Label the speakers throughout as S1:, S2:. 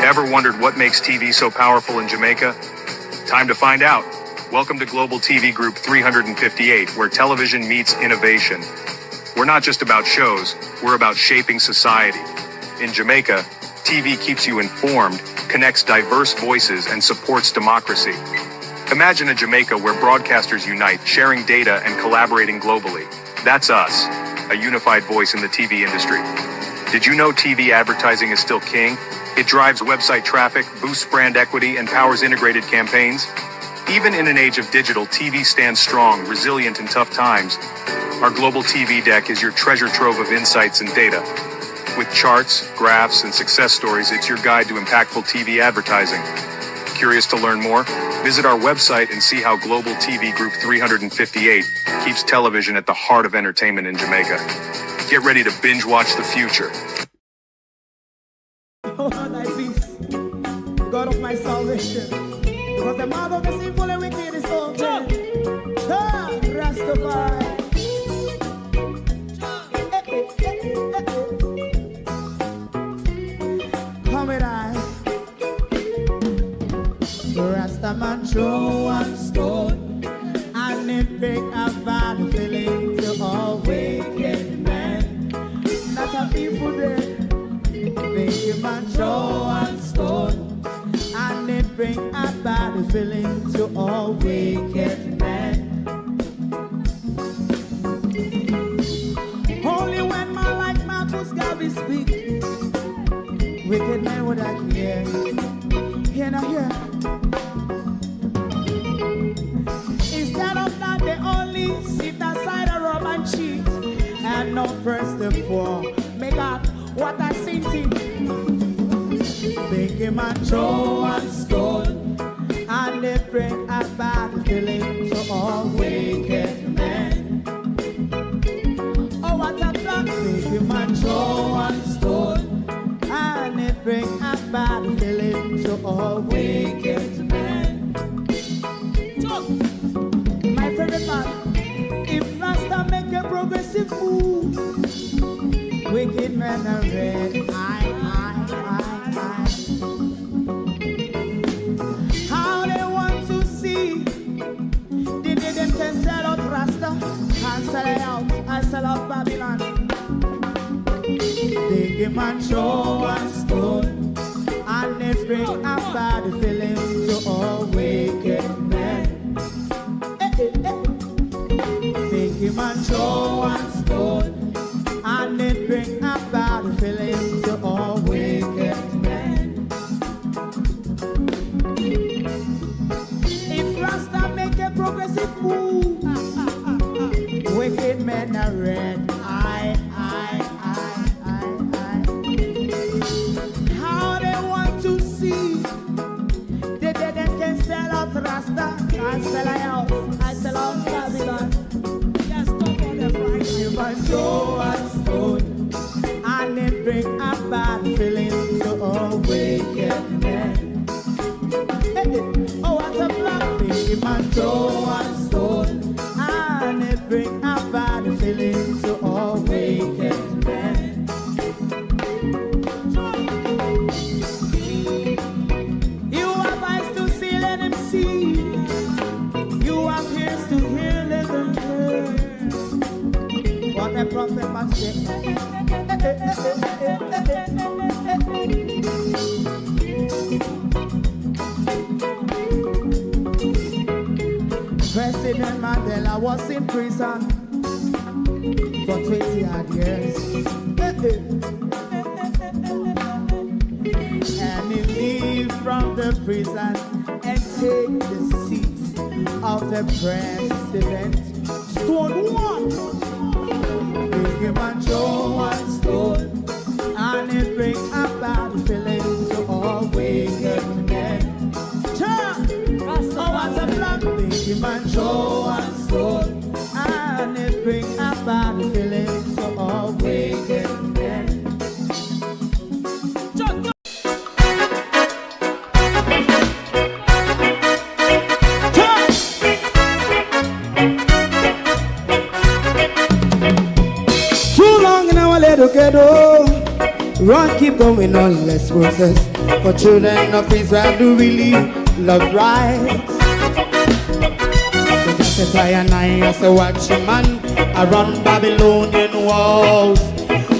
S1: Ever wondered what makes TV so powerful in Jamaica? Time to find out. Welcome to Global TV Group 358, where television meets innovation. We're not just about shows, we're about shaping society. In Jamaica, TV keeps you informed, connects diverse voices, and supports democracy. Imagine a Jamaica where broadcasters unite, sharing data and collaborating globally. That's us, a unified voice in the TV industry. Did you know TV advertising is still king? It drives website traffic, boosts brand equity, and powers integrated campaigns. Even in an age of digital, TV stands strong, resilient in tough times. Our Global TV Deck is your treasure trove of insights and data. With charts, graphs, and success stories, it's your guide to impactful TV advertising. Curious to learn more? Visit our website and see how Global TV Group 358 keeps television at the heart of entertainment in Jamaica. Get ready to binge watch the future.
S2: Oh, thy peace, God of my salvation, because the mouth of the sinful and wicked is open. Rastafari. Come with I. Rastaman throw one stone, and it break a bad feeling to all wicked men. That's a people there. Make a man throw one stone, and it bring a bad feeling to all wicked men. Only when man like Marcus Garvey speak, wicked men would I hear. Hear now hear. Instead of that, they only sit aside and rob and cheat, and not press the poor. Make up what I seen to. Make a man throw one stone, and they bring a bad feeling to all wicked men. Oh, what a plan. Make a man throw one stone, and they bring a bad feeling to all wicked men. My favorite man, if Rasta make a progressive move, wicked men are red. How they want to see the day them can sell out Rasta and sell it out and sell out Babylon. They give man throw one stone, and they bring a bad feeling to all wicked men. They give man throw one stone, and it bring a bad feeling to all wicked men. If Rasta make a progressive move, wicked men are red. How they want to see the dead can sell out Rasta and sell out and sell out Babylon. Just stop on the Friday. You might throw a stone, and it bring a bad feeling to all wicked men. Oh, what a black thing, man throw one stone, and it bring a bad feeling to all wicked men. You have eyes to see, let him see. You have ears to hear, let them hear. What a prophet must say. President Mandela was in prison for 20 odd years. And he leave from the prison and take the seat of the president. Stone one. Big man throw one stone, and it bring a bad feeling to all wicked men. Oh, what a black big man throw one stone, and it bring a bad feeling to all wicked men. Too long in our little ghetto, run keep going on, let's process. For children of Israel do really love rights. So just as I and I as a watchman around Babylonian walls.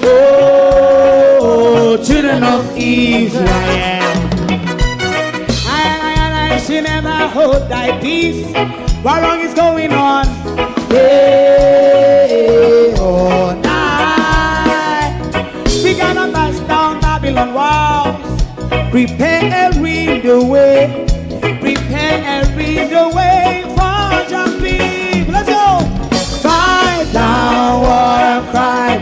S2: Oh, children of Israel, I should never hold thy peace. What wrong is going on? Hey, oh, night. We gotta bust down Babylon walls. Preparing the way. Preparing the way for your people. Let's go. Fight down, war and cry.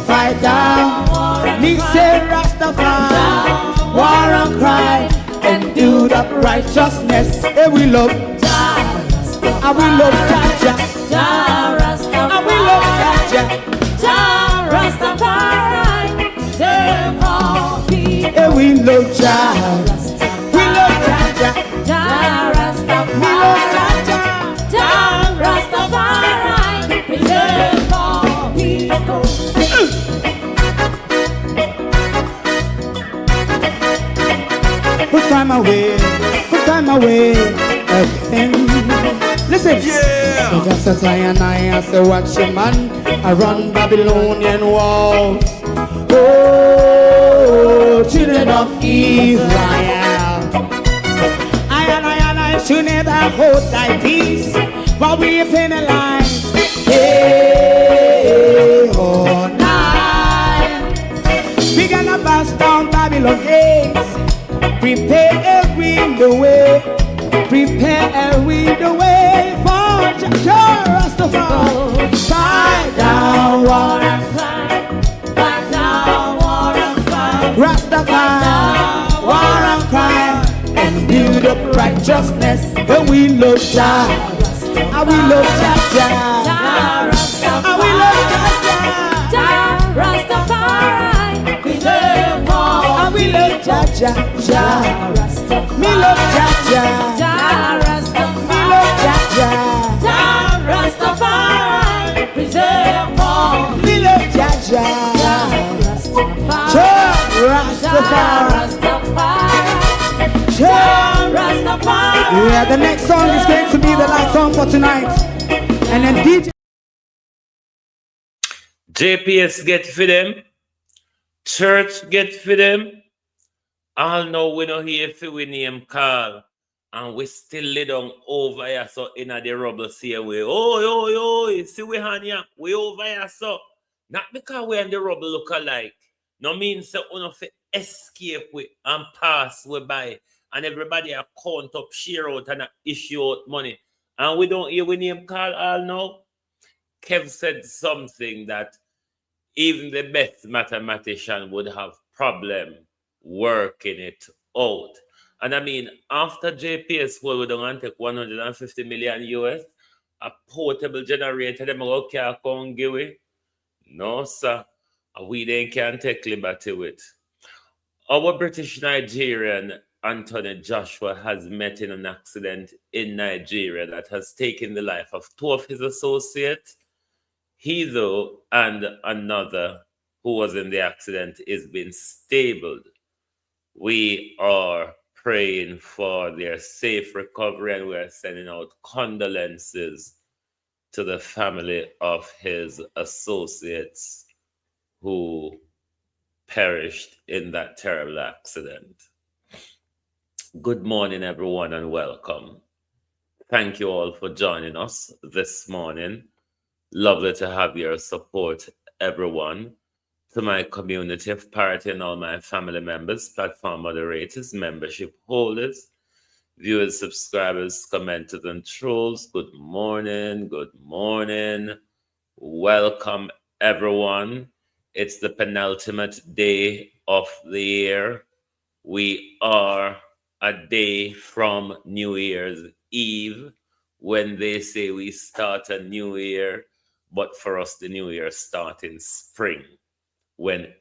S2: Fight down, me say Rastafari. War and cry and do the righteousness. And we love and we love Jaja. And we love Jaja. Rastafari, save all people. And we love Jaja. We love Jaja. We love Jaja. Rastafari, save all people. Put time away again. Listen, yeah. Just as I and I as a watchman around Babylonian walls. Oh, children of Israel, I and I should never hold thy peace while we in a line. Hey, oh, night. We gonna bust down Babylon gates. Preparing the way. Preparing the way for Rastafari. Fight down, war and fight. Fight down, war and fight. Rastafari, war and cry, and build up righteousness. And we love Jah, and we love Jah, and we love Jah, Rastafari. We love all, and we love Jah, me love Jah, me love Jah, Rastafari, preserve all. Me love Jah, Rastafari. Yeah, the next song is going to be the last song for tonight, and then DJ
S3: JPS get for them, church get for them. All know we know here if we name call, and we still lay down over here so in the rubble see we. Oh, see we hand here, we over here so. Not because we and the rubble look alike. No means that we have to escape we and pass we by. And everybody a count up, share out and issue out money. And we don't hear we name call all now. Kev said something that even the best mathematician would have problem working it out. And I mean, after JPS, we don't take 150 million US, a portable generator, them can't come give it. No, sir. We then can't take liberty with. Our British Nigerian Anthony Joshua has met in an accident in Nigeria that has taken the life of two of his associates. He, though, and another who was in the accident is being stabled. We are praying for their safe recovery and we are sending out condolences to the family of his associates who perished in that terrible accident. Good morning, everyone, and welcome. Thank you all for joining us this morning. Lovely to have your support, everyone. To my community of parity and all my family members, platform moderators, membership holders, viewers, subscribers, commenters, and trolls, good morning, good morning. Welcome, everyone. It's the penultimate day of the year. We are a day from New Year's Eve when they say we start a new year, but for us, the new year starts in spring. When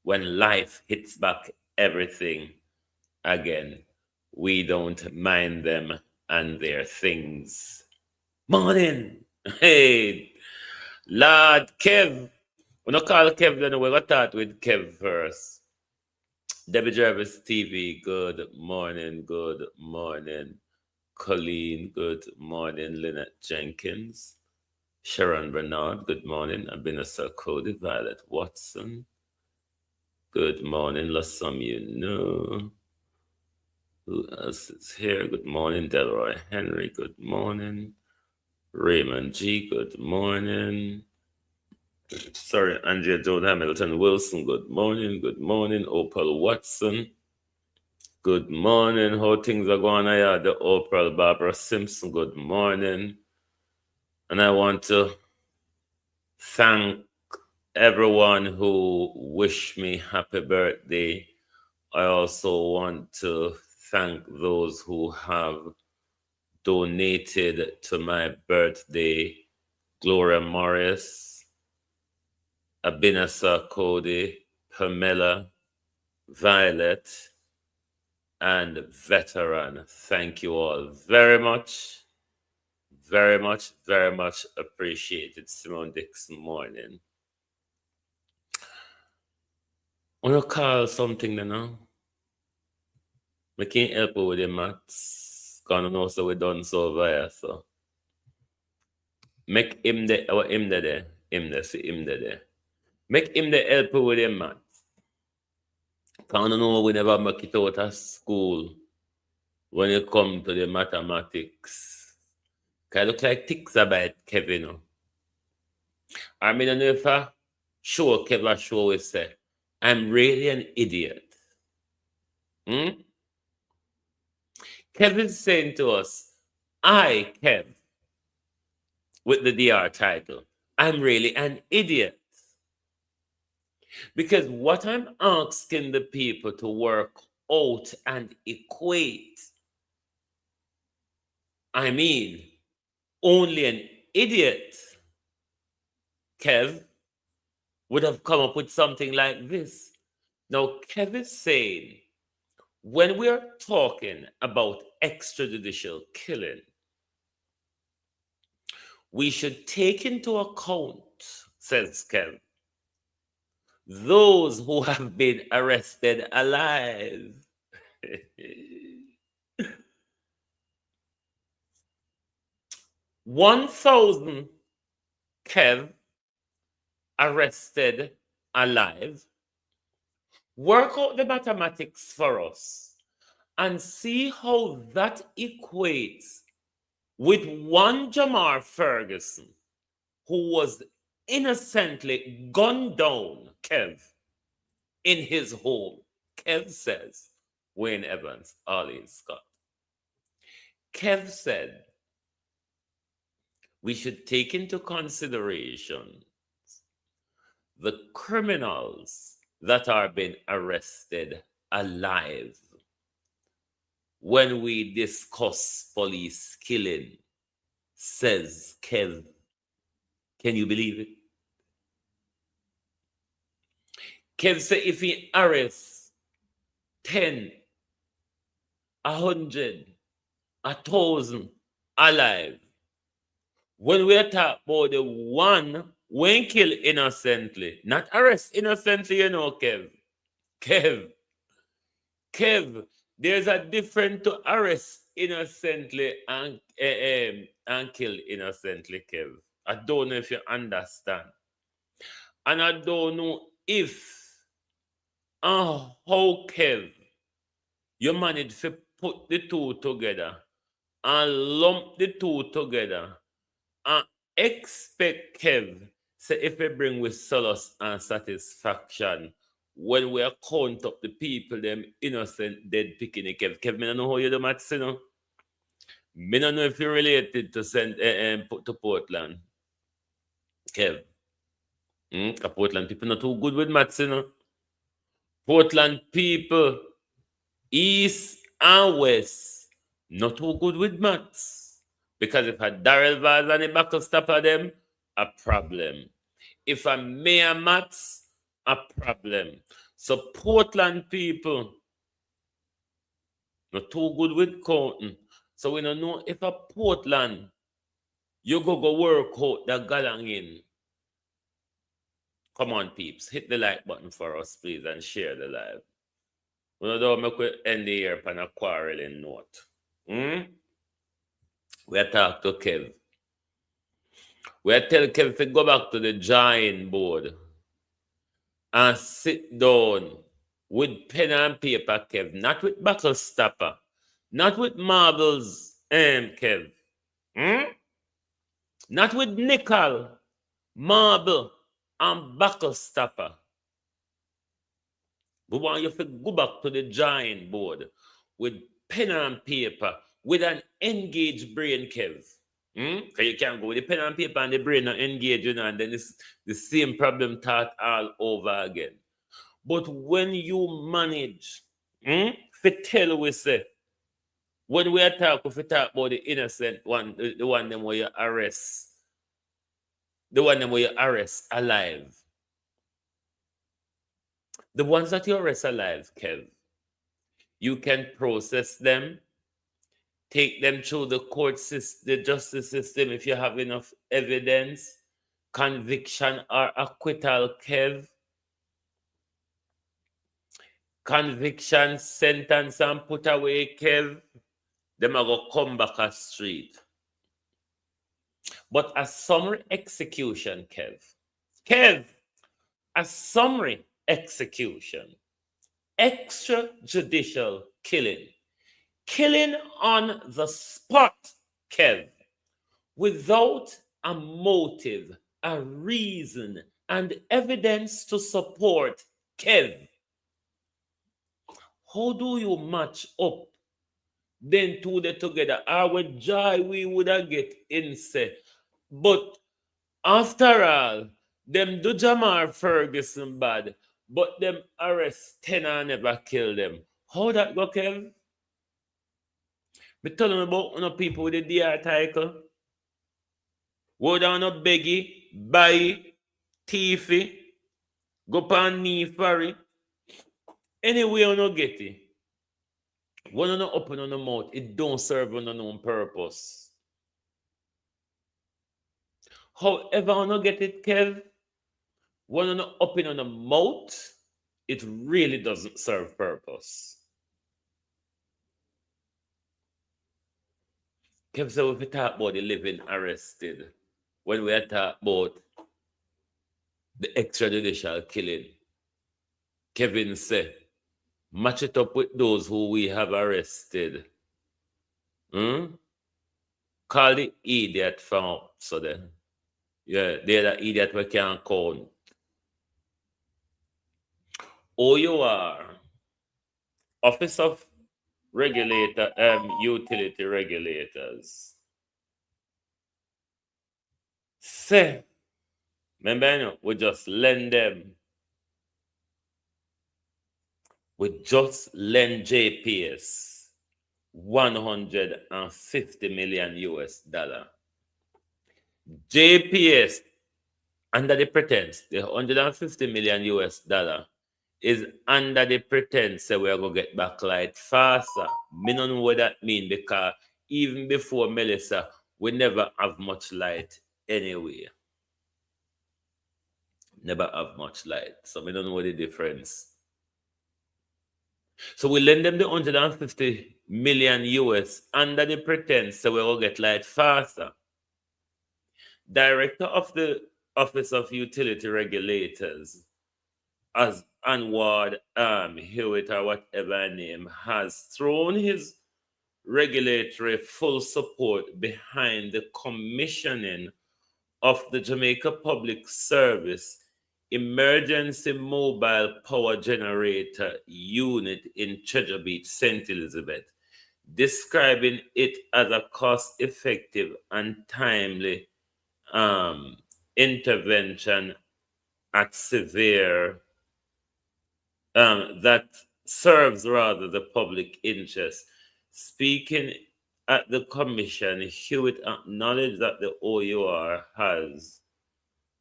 S3: life hits back everything again, we don't mind them and their things. Morning! Hey, Lord Kev. We don't call Kev, then we're going to start with Kev first. Debbie Jarvis TV, good morning, good morning. Colleen, good morning. Lynette Jenkins. Sharon Bernard, good morning. Abinasa Cody, Violet Watson. Good morning, Lassam, you know. Who else is here? Good morning, Delroy Henry, good morning. Raymond G, good morning. Sorry, Andrea Joan Hamilton Wilson, good morning. Good morning, Opal Watson. Good morning. How things are going? I had the Opal Barbara Simpson, good morning. And I want to thank everyone who wished me happy birthday. I also want to thank those who have donated to my birthday. Gloria Morris, Abinasa Cody, Pamela, Violet, and Veteran. Thank you all very much. Very much, very much appreciated. Simone Dixon morning. I want to call something, you know. I can't help you with the maths. Gonna know so we done so over here, so. Make him the or him there. Him there, see him there. Make him the help you with the maths. Can't know we never make it out of school when it come to the mathematics. Can look like ticks about Kevin. You know? I mean, I know if I show Kevin show we say, I'm really an idiot. Kevin's saying to us, I, Kev, with the DR title, I'm really an idiot. Because what I'm asking the people to work out and equate, I mean, only an idiot, Kev, would have come up with something like this. Now, Kev is saying, when we're talking about extrajudicial killing, we should take into account, says Kev, those who have been arrested alive. 1,000 Kev arrested alive. Work out the mathematics for us and see how that equates with one Jamar Ferguson who was innocently gunned down, Kev, in his home. Kev says, Wayne Evans, Arlene Scott. Kev said, we should take into consideration the criminals that are being arrested alive when we discuss police killing, says Kev. Can you believe it? Kev said if he arrests 10, 100, 1,000 alive, when we talk about the one when kill innocently, not arrest innocently, you know, Kev. Kev, there's a difference to arrest innocently and kill innocently, Kev. I don't know if you understand. And I don't know if how, Kev, you manage to put the two together and lump the two together and expect Kev, say if we bring with solace and satisfaction when we count up the people, them innocent dead picking Kev. Kev, me don't know how you do maths, you know. Me don't know if you're related to to Portland. Kev. Portland people not too good with maths, you know. Portland people, east and west, not too good with maths. Because if a Darrell Vaz and a buckle stop at them, a problem. If a Mayor Mats, a problem. So Portland people, not too good with counting. So we don't know if a Portland, you go work out the galang in. Come on, peeps, hit the like button for us, please, and share the live. We don't make we end the year on a quarreling note. We talk to Kev. We tell Kev to go back to the drawing board and sit down with pen and paper, Kev, not with buckle stopper, not with marbles, Kev. Not with nickel, marble, and buckle stopper. We want you to go back to the drawing board with pen and paper, with an engaged brain, Kev. Because you can't go with the pen and paper and the brain not engaged, and then it's the same problem thought all over again. But when you manage, to tell we say, when we talk about the innocent one, the one them where you arrest, the one them where you arrest alive. The ones that you arrest alive, Kev, you can process them, take them through the court system, the justice system if you have enough evidence, conviction or acquittal, Kev. Conviction, sentence, and put away, Kev. Them are going to come back a street. But a summary execution, Kev, a summary execution, extrajudicial killing on the spot, Kev, without a motive, a reason, and evidence to support, Kev. How do you match up then two the together? Our joy we would have get in say. But after all, them do Jamar Ferguson bad, but them arrest 10 and never kill them. How that go, Kev? Me tell them about people with the DR title. Go down a beggy, buy, thiefy, go pan knee for it. Anyway, you no get it. When you not open on the mouth, it don't serve on no purpose. However, you not get it, Kev. When you not open on the mouth, it really doesn't serve purpose. Kev said if we talk about the living arrested, when we talk about the extrajudicial killing, Kevin said, match it up with those who we have arrested. Call the idiot from so then. Yeah, they're the idiot we can't count. OUR, Office of Regulator, Utility Regulators. Say, remember, we just lend them. We just lend JPS $150 million US. JPS, under the pretense, the $150 million US is under the pretense that we're going to get back light faster. Me don't know what that means because even before Melissa, we never have much light anyway. Never have much light. So we don't know what the difference. So we lend them the $150 million US under the pretense that we're going to get light faster. Director of the Office of Utility Regulators, as Anwar Hewitt or whatever name, has thrown his regulatory full support behind the commissioning of the Jamaica Public Service Emergency Mobile Power Generator Unit in Treasure Beach, St. Elizabeth, describing it as a cost-effective and timely intervention at severe that serves rather the public interest. Speaking at the commission, Hewitt acknowledged that the OUR has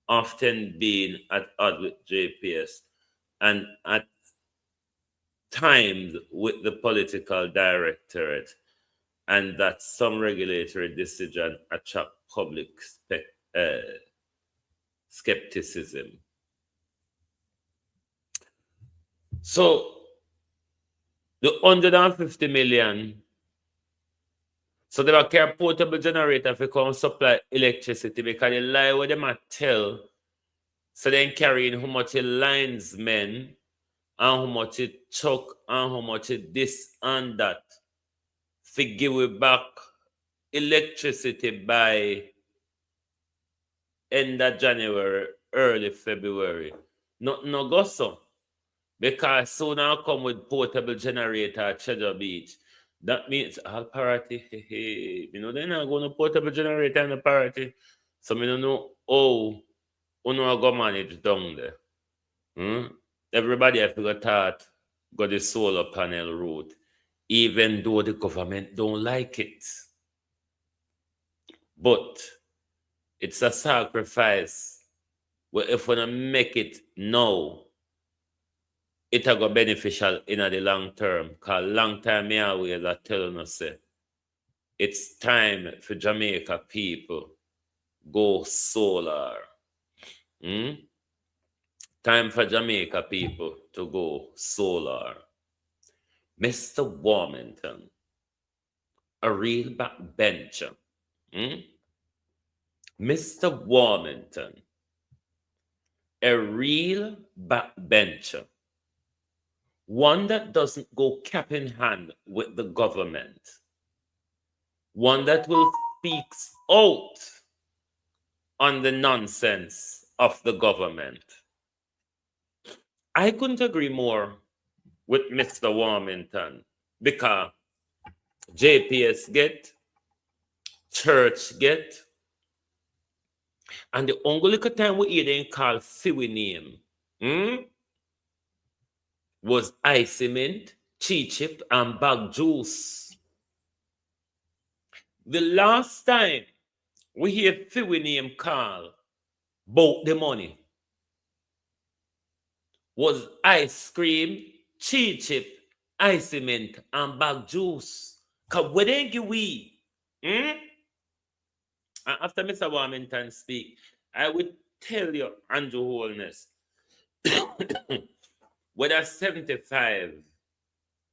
S3: often been at odds with JPS and at times with the political directorate, and that some regulatory decisions attract public skepticism. So The 150 million. So they will carry portable generator for come supply electricity because they lie what they might tell. So then carrying how much it linesmen and how much it chuck and how much it this and that. For give it back electricity by end of January, early February. No go so. Because soon I'll come with portable generator at Treasure Beach. That means all party. You know, they're not going to portable generator in the party. So I don't know how you know go manage down there. Everybody have to go the solar panel route, even though the government don't like it. But it's a sacrifice where if we don't make it now, it will go beneficial in the long term. Because long time me always are telling us say, it's time for Jamaica people go solar. Time for Jamaica people to go solar. Mr. Warmington, a real backbencher. Mr. Warmington, a real backbencher. One that doesn't go cap in hand with the government. One that will speak out on the nonsense of the government. I couldn't agree more with Mr. Warmington because JPS get, church get, and the only little time we hear them call Siwi name was ice mint, chip, and bag juice. The last time we hear Siwi name call about the money was ice cream, chip, ice mint, and bag juice. Because we didn't give we. And after Mr. Warmington speak, I would tell you, Andrew Holness, whether 75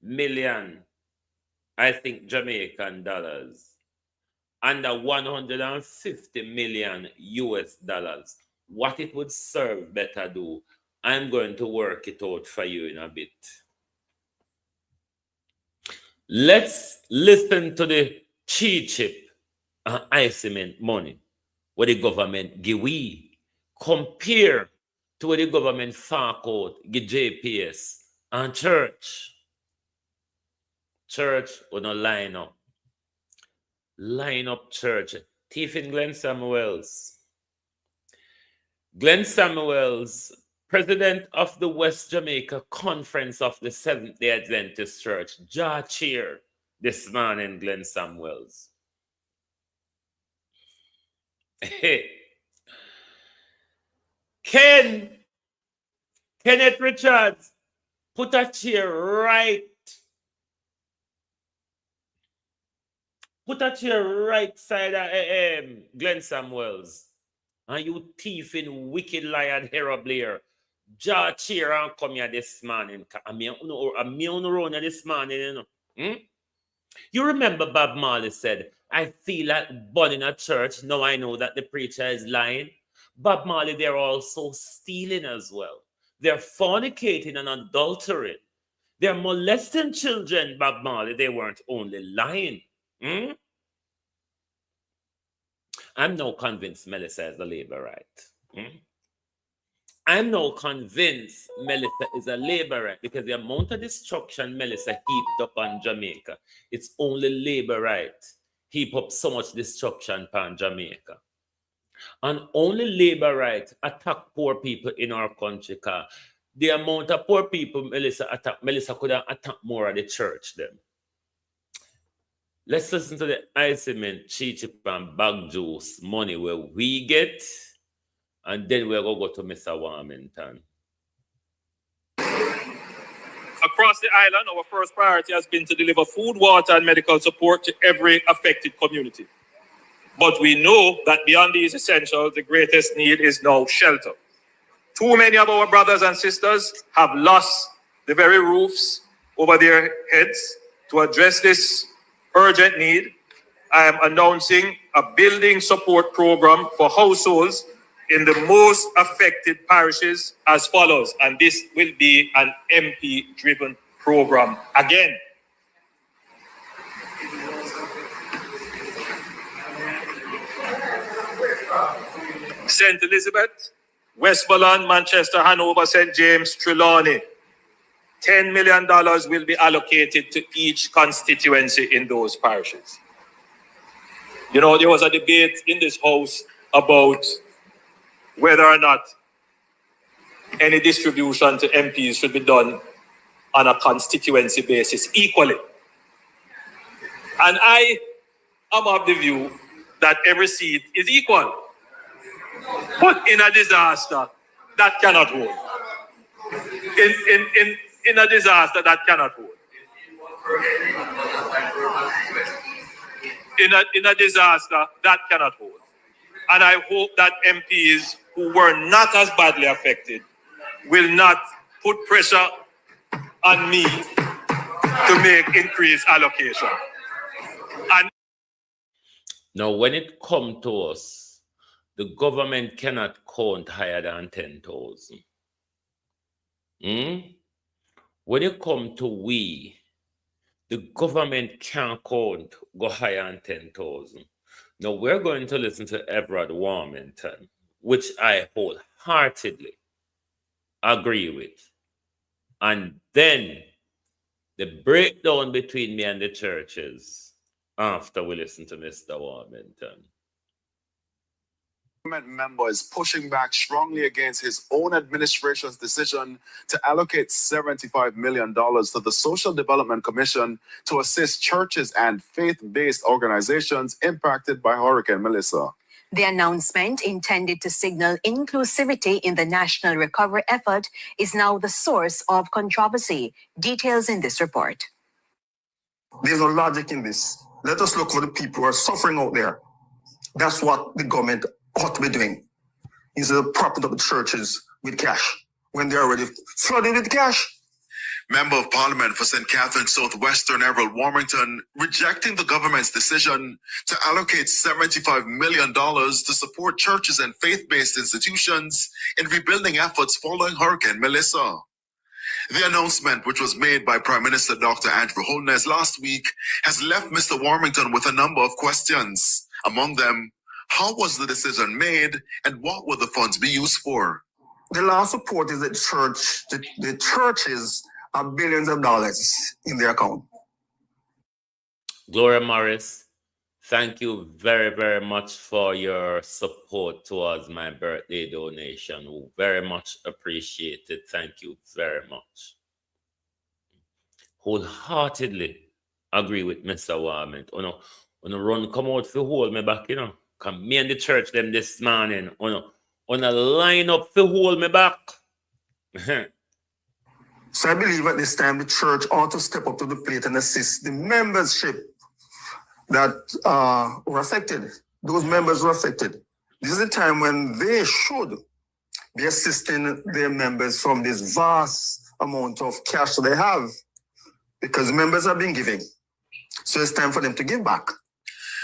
S3: million, I think, Jamaican dollars, and 150 million US dollars, what it would serve better do, I'm going to work it out for you in a bit. Let's listen to the chip and ice mint money what the government give we. Compare to what the government fork out, give JPS and church. Church will not line up. Line up church. Thief in Glenn Samuels. Glenn Samuels, president of the West Jamaica Conference of the Seventh-day Adventist Church, jaw cheer this morning, Glenn Samuels. Hey. Kenneth Richards, put a chair right. Put a chair right side of Glenn Samuels. And you thieving wicked lion Hera Blair. Jaw cheer and come here this morning. I'm on this morning, you know. You remember Bob Marley said, I feel like burning a church. Now I know that the preacher is lying. Bob Marley, they're also stealing as well. They're fornicating and adultering. They're molesting children, Bob Marley. They weren't only lying. I'm now convinced Melissa is a labor right. I'm now convinced Melissa is a labor right because the amount of destruction Melissa heaped up on Jamaica, it's only labor right heap up so much destruction upon Jamaica. And only labor right attack poor people in our country. Because the amount of poor people Melissa could have attacked more of the church them. Let's listen to the ice mint, chip, and bag juice money where we get, and then we're going to go to Mr. Warmington.
S4: Across the island, our first priority has been to deliver food, water, and medical support to every affected community. But we know that beyond these essentials, the greatest need is now shelter. Too many of our brothers and sisters have lost the very roofs over their heads. To address this urgent need, I am announcing a building support program for households in the most affected parishes as follows. And this will be an MP-driven program again. St. Elizabeth, Westmoreland, Manchester, Hanover, St. James, Trelawney. $10 million will be allocated to each constituency in those parishes. You know, there was a debate in this house about whether or not any distribution to MPs should be done on a constituency basis equally. And I am of the view that every seat is equal. But in a disaster, that cannot hold. In a disaster, that cannot hold. In a disaster, that cannot hold. And I hope that MPs who were not as badly affected will not put pressure on me to make increased allocation. And
S3: now, when it comes to us, the government cannot count higher than 10,000. When it comes to we, the government can't count go higher than 10,000. Now, we're going to listen to Mr Warmington, which I wholeheartedly agree with. And then the breakdown between me and the churches after we listen to Mr. Warmington.
S5: Member is pushing back strongly against his own administration's decision to allocate $75 million to the Social Development Commission to assist churches and faith-based organizations impacted by Hurricane Melissa.
S6: The announcement, intended to signal inclusivity in the national recovery effort, is now the source of controversy. Details in this report.
S7: There's no logic in this. Let us look for the people who are suffering out there. That's what the government ought to be doing, instead of propping up the churches with cash when they're already flooded with cash.
S5: Member of Parliament for St. Catharines Southwestern Mr Warmington rejecting the government's decision to allocate $75 million to support churches and faith-based institutions in rebuilding efforts following Hurricane Melissa. The announcement, which was made by Prime Minister Dr. Andrew Holness last week, has left Mr. Warmington with a number of questions. Among them, how was the decision made and what will the funds be used for?
S7: The last report is that the churches have billions of dollars in their account.
S3: Gloria Morris, thank you very, very much for your support towards my birthday donation. Very much appreciated. Thank you very much. Wholeheartedly agree with Mr. Warmington. On a run come out to hold me back, Come me and the church them this morning on a line up to hold me back.
S7: So I believe at this time the church ought to step up to the plate and assist the membership that were affected. Those members were affected. This is a time when they should be assisting their members from this vast amount of cash that they have, because members have been giving. So it's time for them to give back.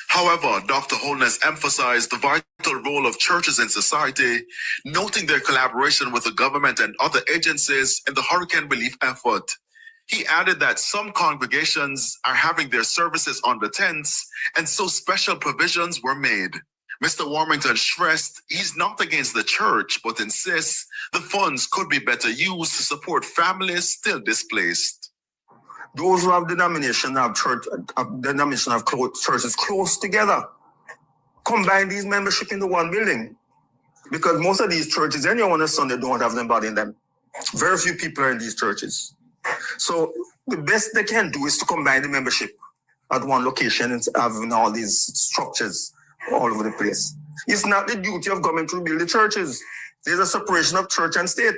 S5: However, Dr. Holness emphasized the vital role of churches in society, noting their collaboration with the government and other agencies in the hurricane relief effort. He added that some congregations are having their services under tents, and so special provisions were made. Mr. Warmington stressed he's not against the church, but insists the funds could be better used to support families still displaced.
S7: Those who have denomination have churches close together. Combine these membership into one building. Because most of these churches, anyone on a Sunday, don't have anybody in them. Very few people are in these churches. So the best they can do is to combine the membership at one location and having all these structures all over the place. It's not the duty of government to rebuild the churches. There's a separation of church and state.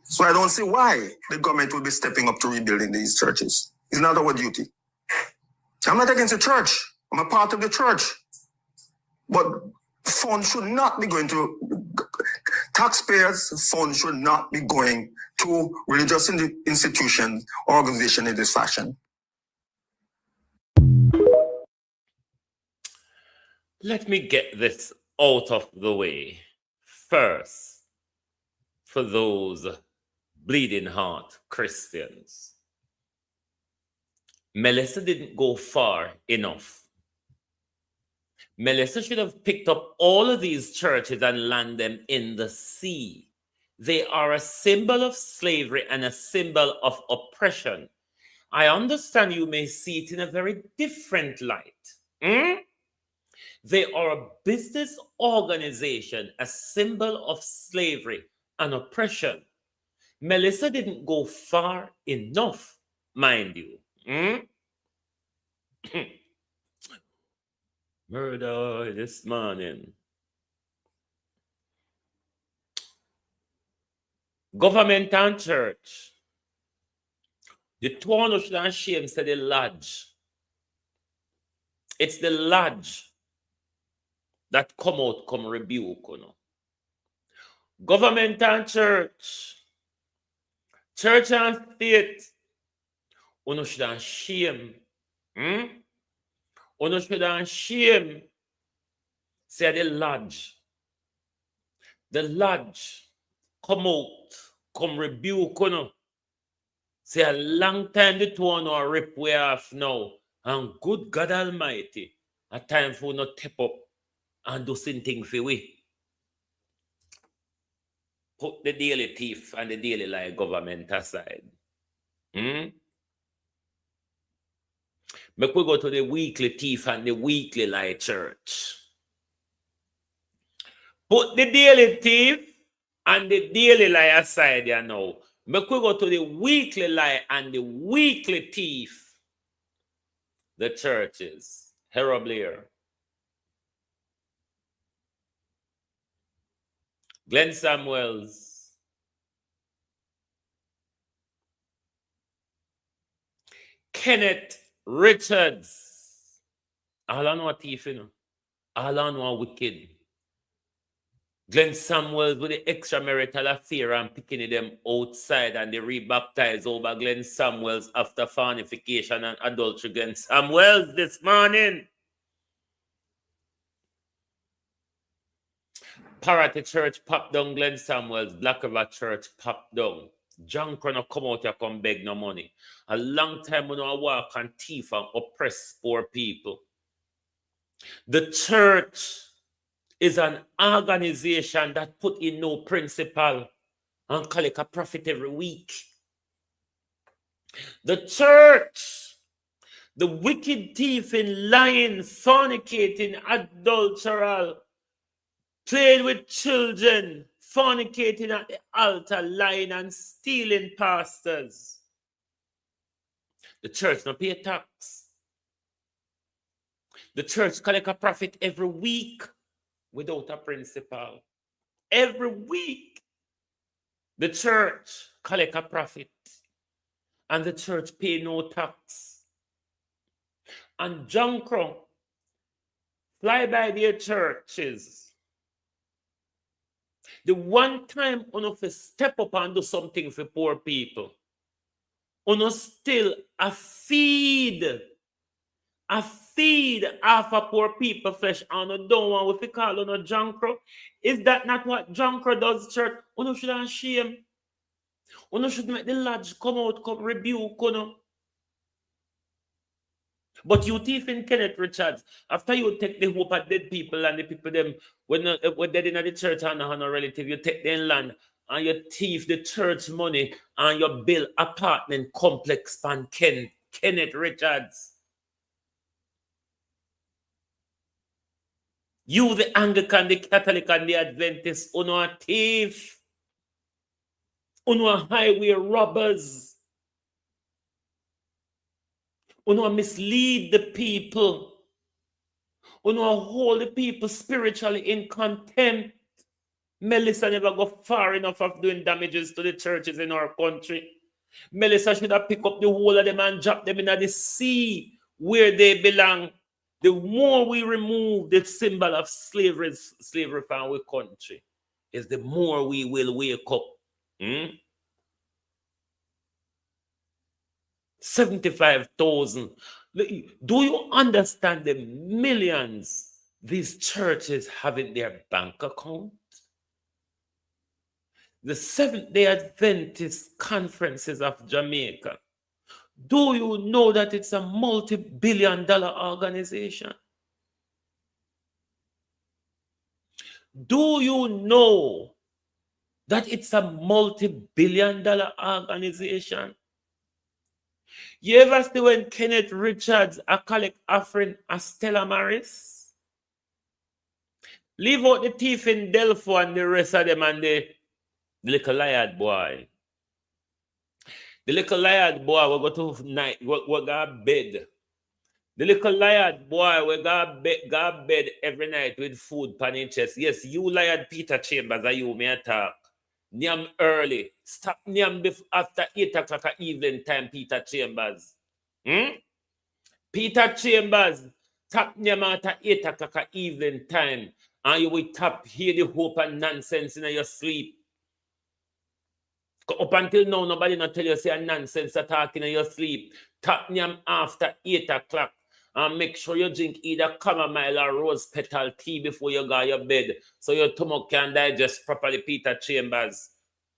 S7: So I don't see why the government will be stepping up to rebuilding these churches. It's not our duty. I'm not against the church. I'm a part of the church. But funds should not be going to Taxpayers' funds should not be going to religious institutions or organizations in this fashion.
S3: Let me get this out of the way first for those bleeding heart Christians. Melissa didn't go far enough. Melissa should have picked up all of these churches and landed them in the sea. They are a symbol of slavery and a symbol of oppression. I understand you may see it in a very different light. They are a business organization, a symbol of slavery and oppression. Melissa didn't go far enough, mind you. Murder this morning. Government and church. The two one should and shame said the lodge. It's the lodge that come out, come rebuke. You know. Government and church. Church and state. You should and shame. You should and shame. Say the lodge. The lodge come out, come rebuke. You know. Say a long time the two are rip way off now. And good God Almighty, a time for not tap up and do something for we. Put the daily thief and the daily lie government aside. Make we go to the weekly thief and the weekly lie church. Put the daily thief and the daily lie aside here now. Make we go to the weekly lie and the weekly thief. The churches. Harold Blair. Glenn Samuels. Kenneth Richards. All on what thief, you know. All on what wicked. Glenn Samuels with the extramarital affair and picking them outside and they rebaptized over Glenn Samuels after fornication and adultery. Glenn Samuels this morning. Parity Church popped down Glenn Samuels. Black River Church popped down. John Crono come out here come beg no money. A long time when I walk and thief and oppress poor people. The church is an organization that put in no principle and collect a profit every week. The church, the wicked thief in lying, fornicating, adulteral, playing with children, fornicating at the altar, lying and stealing pastors. The church not pay tax. The church collect a profit every week. Without a principle. Every week, the church collect a profit. And the church pay no tax. And John Crow fly by their churches. The one time you step up and do something for poor people, you still a feed half of poor people flesh and you don't want what we call on a John Crow. Is that not what John Crow does, church? You should have shame. You should make the lodge come out, come rebuke. But you thief in Kenneth Richards, after you take the hope of dead people and the people them when dead in the church and no relative, you take their land and you thief the church money and you build apartment complex pan Kenneth Richards. You, the Anglican, the Catholic, and the Adventist, you know a thief. You know highway robbers. You know mislead the people. You know hold the people spiritually in contempt. Melissa never go far enough of doing damages to the churches in our country. Melissa should have picked up the whole of them and dropped them in the sea where they belong. The more we remove the symbol of slavery from our country, is the more we will wake up. 75,000. Do you understand the millions these churches have in their bank account? The Seventh-day Adventist Conferences of Jamaica. Do you know that it's a multi-billion-dollar organization? Do you know that it's a multi-billion-dollar organization? You ever see when Kenneth Richards a collect offering a Stella Maris? Leave out the thief in Delphi and the rest of them and the little liard boy. The little liard boy will go to night, we go bed. The little liard boy will go bed every night with food pan in chest. Yes, you liard Peter Chambers, are you may talk. Nyam early. Stop nyam after 8 o'clock at evening time, Peter Chambers. Peter Chambers, tap nyam after 8 o'clock at evening time. And you will tap hear the hope and nonsense in your sleep. Up until now, nobody not tell you say nonsense talking in your sleep. Tap nyam after 8 o'clock. And make sure you drink either chamomile or rose petal tea before you go to your bed, so your stomach can digest properly, Peter Chambers,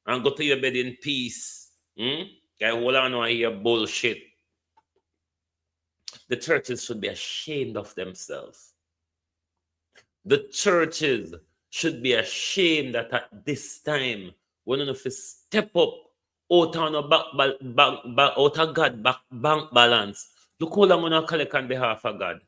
S3: and go to your bed in peace. Okay, hold on and hear bullshit. The churches should be ashamed of themselves. The churches should be ashamed that at this time, we don't have to step up out of God bank balance. Look how long we're not collect on behalf of God.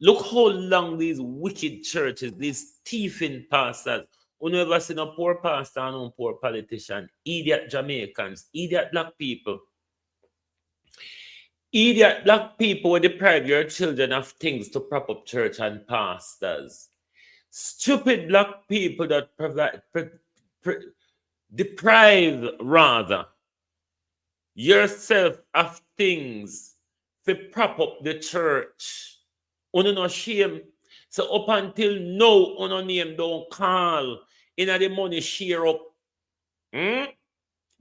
S3: Look how long these wicked churches, these thieving pastors, who never seen a poor pastor and a poor politician, idiot Jamaicans, idiot black people. Idiot black people will deprive your children of things to prop up church and pastors. Stupid black people that deprive rather yourself of things to prop up the church. Uno no shame. So up until now, uno name don't call. Inna the money share up.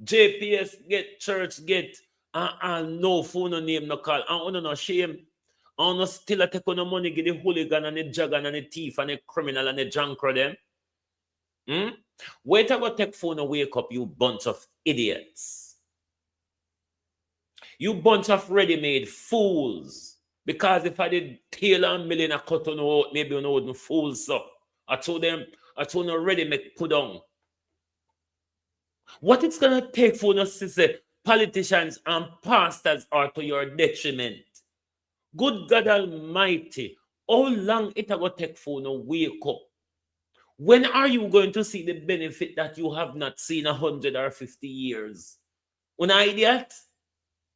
S3: JPS get, church get, and no phone no name no call. And uno no shame. And uno still a take on the money, get the hooligan and the jagger and the thief and the criminal and the drunkard them. Wait till go take phone and wake up, you bunch of idiots. You bunch of ready-made fools. Because if I did tailor and million a cut on out, maybe you know wouldn't fools so. I told them ready make put on. What it's gonna take for us to say politicians and pastors are to your detriment. Good God Almighty, how long it will take for you to wake up? When are you going to see the benefit that you have not seen 150 years? An idiot?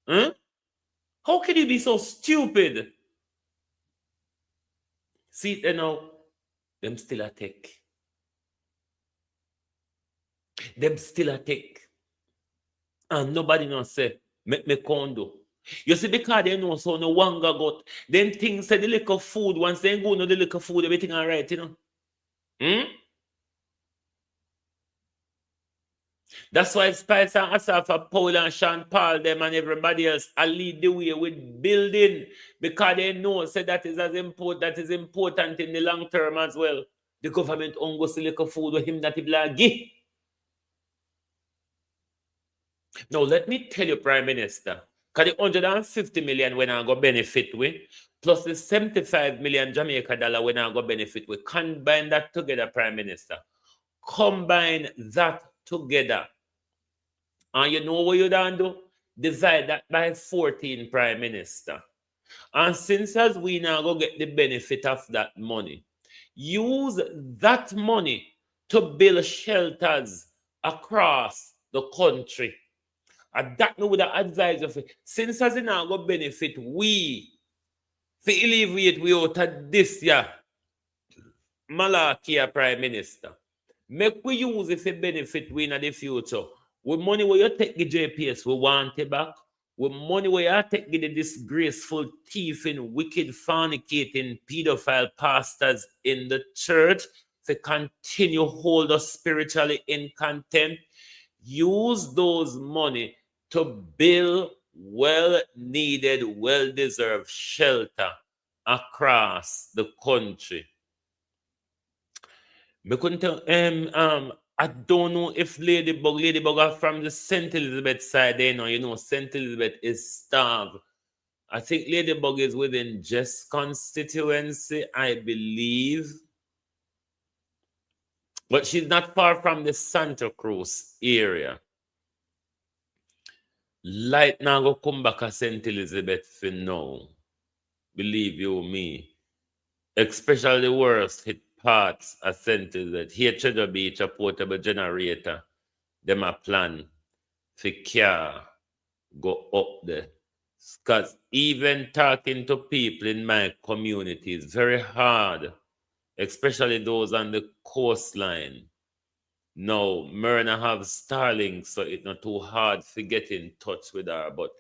S3: How can you be so stupid? See it now, them still a take. Them still a take. And nobody not say, make me condo. You see, because they know so no wanga got, then things say the little food, once they go no the little food, everything all right, you know? That's why Spice and Asafa, Paul and Sean Paul, them and everybody else, I lead the way with building, because they know say that is as important, that is important in the long term as well. The government only goes to little food with him that he blaggy. Now let me tell you, Prime Minister, because the 150 million when I go benefit with, plus the 75 million Jamaica dollar when I go benefit with, combine that together, Prime Minister. Combine that together. And you know what you done do? Divide that by 14, Prime Minister. And since as we now go get the benefit of that money, use that money to build shelters across the country. And that no would advise of it. Since as we now go benefit, we for alleviate we out of this year, Malakia Prime Minister. Make we use it for benefit we in the future. With money where you take the JPS, we want it back. With money where you take the disgraceful, thieving, wicked, fornicating, pedophile pastors in the church, to continue hold us spiritually in contempt. Use those money to build well-needed, well-deserved shelter across the country. I don't know if Ladybug are from the St. Elizabeth side. St. Elizabeth is starved. I think Ladybug is within Jess constituency, I believe. But she's not far from the Santa Cruz area. Light now go come back to St. Elizabeth for now. Believe you me. Especially the worst hit parts of St. Elizabeth. Here Treasure Beach, a portable generator. Them a plan for car go up there. Because even talking to people in my community is very hard, especially those on the coastline. Now, Myrna have Starlink, so it's not too hard to get in touch with her. But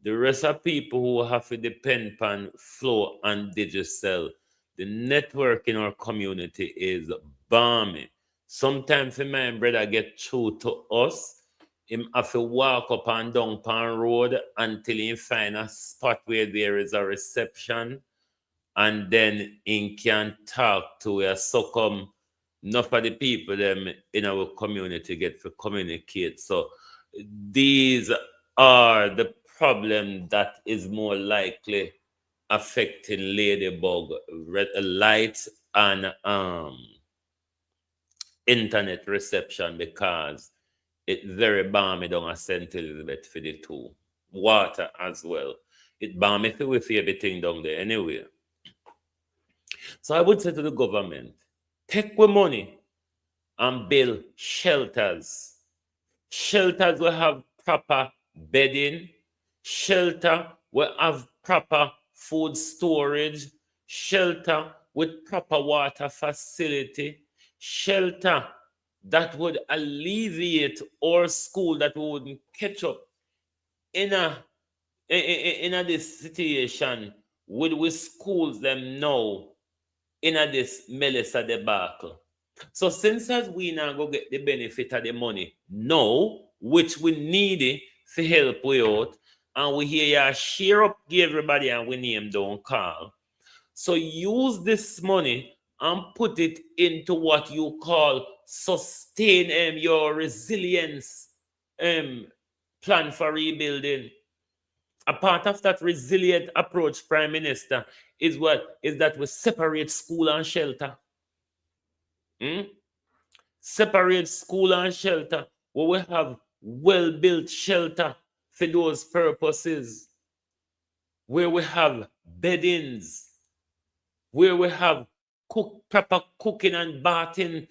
S3: the rest of people who have to depend on Flow and Digicel, the network in our community is balmy. Sometimes when my brother get through to us, him have to walk up and down Pan Road until he find a spot where there is a reception, and then he can talk to where succumb enough of the people them in our community get to communicate. So these are the problem that is more likely affecting Ladybug, light and internet reception, because it's very balmy down at St. Elizabeth for the two. Water as well. It balmy with everything down there anyway. So I would say to the government, take the money and build shelters. Shelters will have proper bedding. Shelter will have proper food storage. Shelter with proper water facility. Shelter that would alleviate our school that we wouldn't catch up in this situation with schools them now in this Melissa debacle. So since as we now go get the benefit of the money now, which we need it to help we out, and we hear you share up, give everybody and we name don't call. So use this money and put it into what you call sustain your resilience plan for rebuilding. A part of that resilient approach, Prime Minister, is that we separate school and shelter. Separate school and shelter, where we have well-built shelter for those purposes, where we have beddings, where we have proper cooking and bathing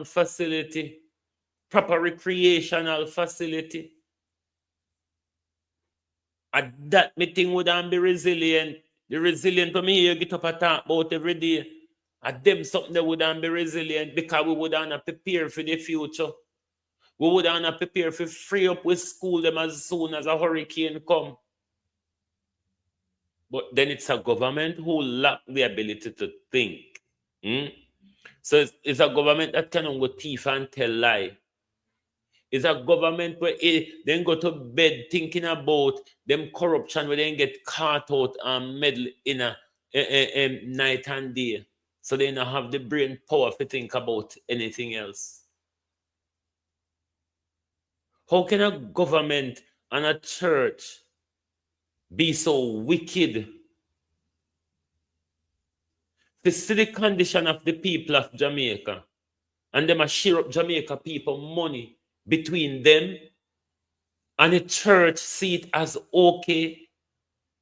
S3: facility, proper recreational facility. And that meeting wouldn't be resilient. The resilient for me, you get up and talk about every day. And them something that wouldn't be resilient, because we wouldn't prepare for the future. We wouldn't prepare for free up with school them as soon as a hurricane come. But then it's a government who lack the ability to think. So it's a government that can go thief and tell lie. It's a government where then go to bed thinking about them corruption, where they get caught out and meddle in a night and day. So they don't have the brain power to think about anything else. How can a government and a church be so wicked to see the condition of the people of Jamaica, and them a share up Jamaica people money between them, and the church see it as okay?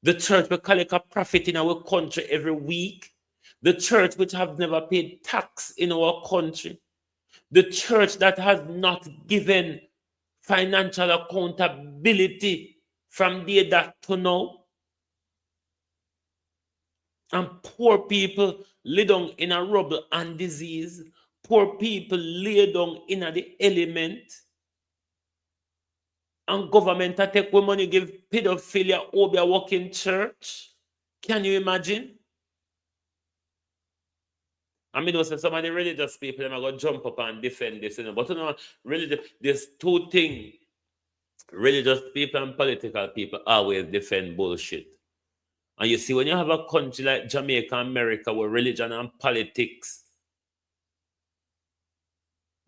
S3: The church will collect a profit in our country every week. The church which have never paid tax in our country. The church that has not given financial accountability from day that to now. And poor people lay down in a rubble and disease. Poor people lay down in the element. And government take when money give pedophilia over a working church. Can you imagine? I mean, also some of the religious people, them are going to jump up and defend this, you know. But, you know, there's two things. Religious people and political people always defend bullshit. And you see, when you have a country like Jamaica, America, where religion and politics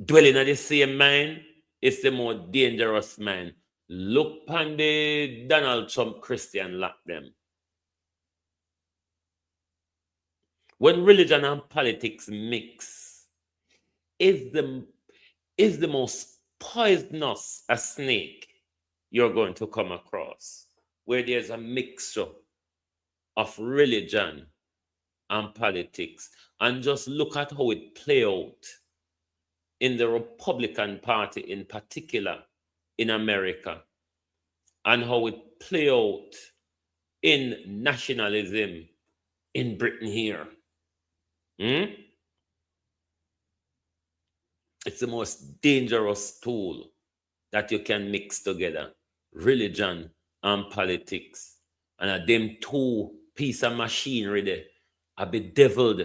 S3: dwelling at the same mind, it's the more dangerous mind. Look on the Donald Trump Christian lock them. When religion and politics mix, is the most poisonous a snake you're going to come across, where there's a mixture of religion and politics. And just look at how it play out in the Republican Party in particular in America, and how it play out in nationalism in Britain here. It's the most dangerous tool that you can mix together, religion and politics. And them two piece of machinery there are bedeviled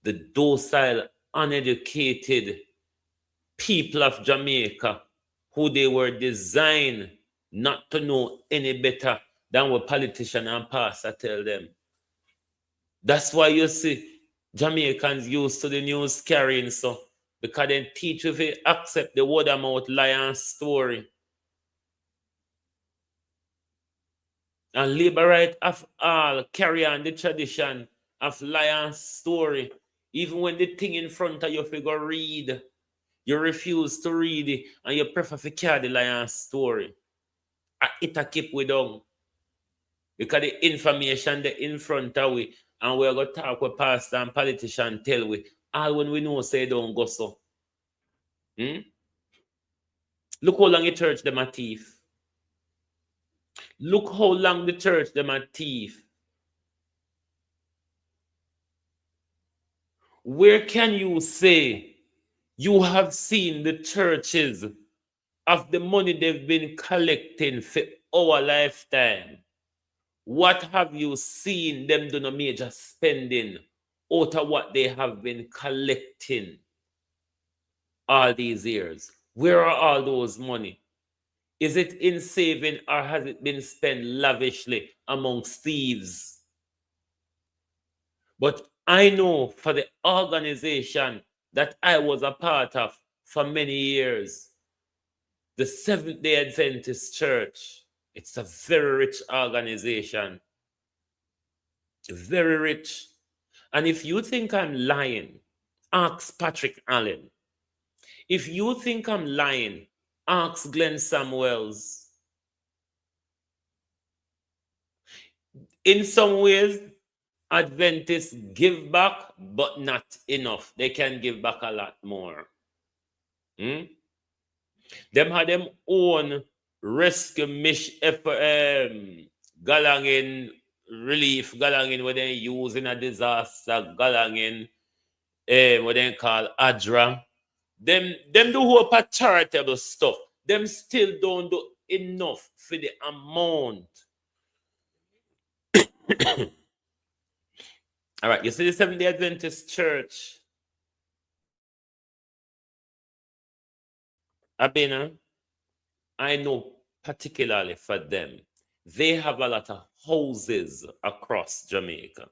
S3: the docile, uneducated people of Jamaica, who they were designed not to know any better than what politicians and pastors tell them. That's why you see Jamaicans used to the news carrying so, because they teach you to accept the word of mouth lie and story. And labor right of all carry on the tradition of lie and story. Even when the thing in front of you figure read, you refuse to read it and you prefer to carry the lie and story. It a keep we down. Because the information that in front of we, and we're going to talk with pastor and politician tell we, all when we know say don't go so. Look how long the church them a thief. Look how long the church them a thief. Where can you say you have seen the churches of the money they've been collecting for our lifetime? What have you seen them do no major spending out of what they have been collecting all these years? Where are all those money? Is it in saving or has it been spent lavishly amongst thieves? But I know for the organization that I was a part of for many years, the Seventh-day Adventist Church, it's a very rich organization. Very rich. And if you think I'm lying, ask Patrick Allen. If you think I'm lying, ask Glenn Samuels. In some ways, Adventists give back, but not enough. They can give back a lot more. Them had them own rescue galangin relief, galangin what they use in a disaster, galangin what they call ADRA. Them do whole charitable stuff. Them still don't do enough for the amount. All right, you see the Seventh-day Adventist Church, Abena, I know particularly for them, they have a lot of houses across Jamaica.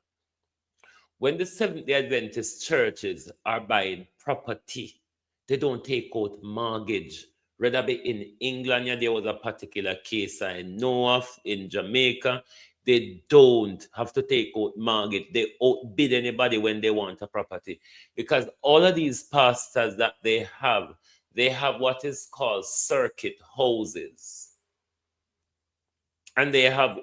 S3: When the Seventh-day Adventist churches are buying property, they don't take out mortgage. Rather be in England, there was a particular case I know of in Jamaica. They don't have to take out mortgage. They outbid anybody when they want a property. Because all of these pastors that they have what is called circuit houses. And they have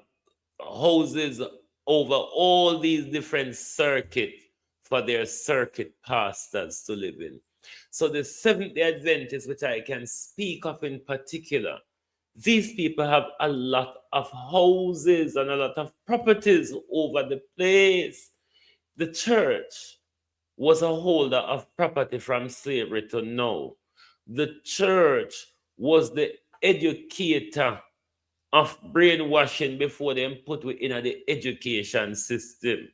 S3: houses over all these different circuits for their circuit pastors to live in. So the Seventh-day Adventists, which I can speak of in particular, these people have a lot of houses and a lot of properties over the place. The church was a holder of property from slavery to now. The church was the educator of brainwashing before they put within the education system.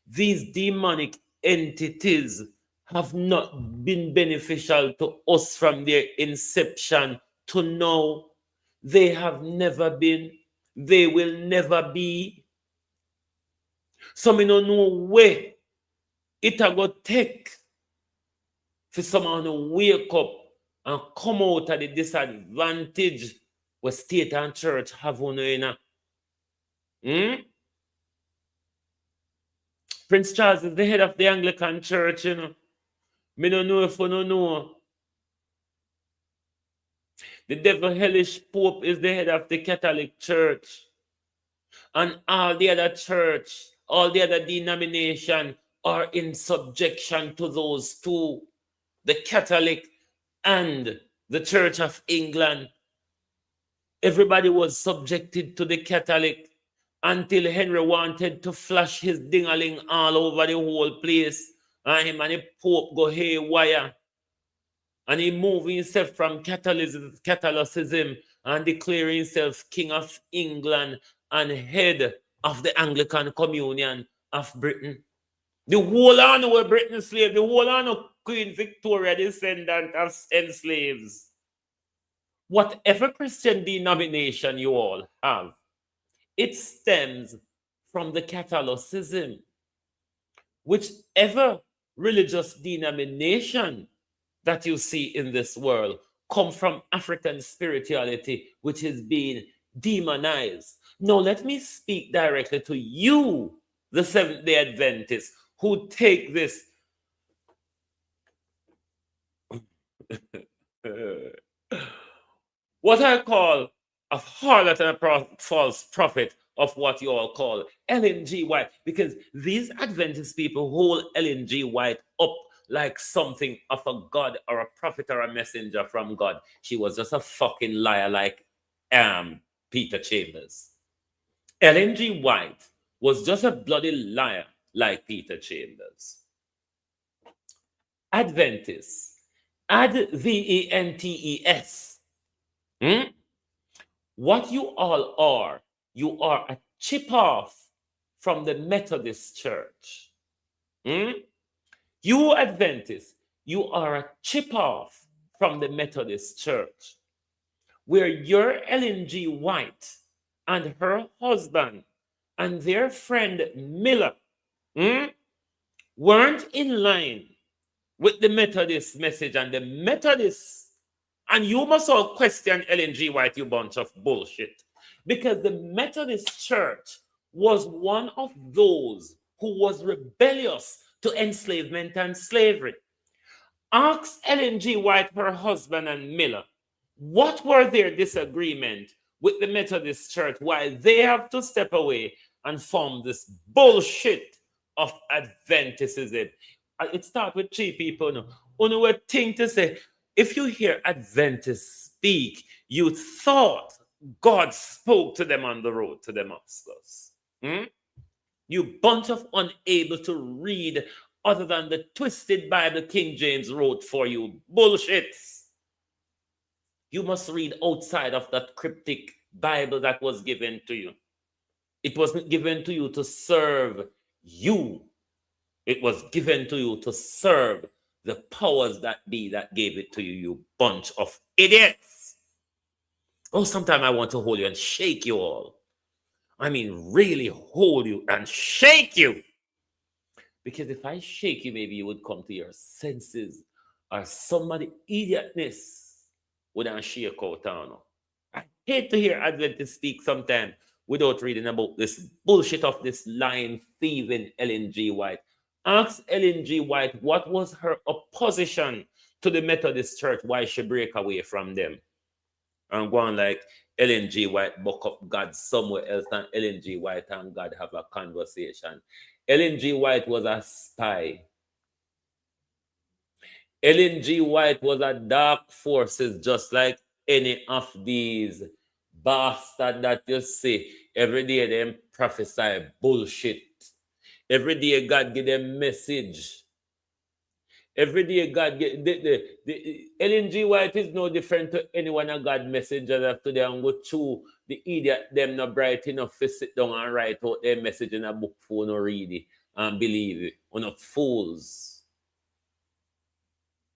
S3: These demonic entities have not been beneficial to us from their inception to now. They have never been. They will never be. So me no know where it a go take for someone to wake up and come out of the disadvantage where state and church have on in. Prince Charles is the head of the Anglican Church, you know. Me no know if you no know. The devil hellish Pope is the head of the Catholic Church. And all the other church, all the other denomination are in subjection to those two, the Catholic and the Church of England. Everybody was subjected to the Catholic until Henry wanted to flash his ding-a-ling all over the whole place. And him and the Pope go haywire. And he moved himself from Catholicism and declare himself King of England and head of the Anglican Communion of Britain. The whole honor were Britain slave. The whole honor Queen Victoria, descendant of enslaves. Whatever Christian denomination you all have, it stems from the Catholicism. Whichever religious denomination that you see in this world come from African spirituality, which is being demonized. Now, let me speak directly to you, the Seventh-day Adventists, who take this what I call a harlot and a false prophet of what you all call Ellen G. White, because these Adventist people hold Ellen G. White up like something of a god or a prophet or a messenger from God. She was just a fucking liar like Peter Chambers. Ellen G. White was just a bloody liar like Peter Chambers. Adventists, Adventes. What you all are, you are a chip off from the Methodist Church. You Adventists, you are a chip off from the Methodist Church, where your Ellen G. White and her husband and their friend Miller weren't in line with the Methodist message and the Methodists. And you must all question Ellen G. White, you bunch of bullshit. Because the Methodist Church was one of those who was rebellious to enslavement and slavery. Ask Ellen G. White, her husband, and Miller, what were their disagreement with the Methodist Church, why they have to step away and form this bullshit of Adventism. It starts with three people now. Only one thing to say, if you hear Adventists speak, you thought God spoke to them on the road to Damascus. You bunch of unable to read other than the twisted Bible King James wrote for you. Bullshits. You must read outside of that cryptic Bible that was given to you. It wasn't given to you to serve you. It was given to you to serve the powers that be that gave it to you, you bunch of idiots. Oh, sometimes I want to hold you and shake you all. I mean, really hold you and shake you. Because if I shake you, maybe you would come to your senses, or somebody idiotness would not shake out on you. I hate to hear Adventists speak sometimes without reading about this bullshit of this lying, thieving Ellen G. White. Ask Ellen G. White what was her opposition to the Methodist Church, why she break away from them. And go on like Ellen G. White buck up God somewhere else, and Ellen G. White and God have a conversation. Ellen G. White was a spy. Ellen G. White was a dark forces, just like any of these bastards that you see. Every day them prophesy bullshit. Every day God give them message. Every day God get the Ellen G. White is no different to anyone a God messenger that today and go through the idiot them not bright enough to sit down and write out their message in a book for no read it and believe it. We're not fools.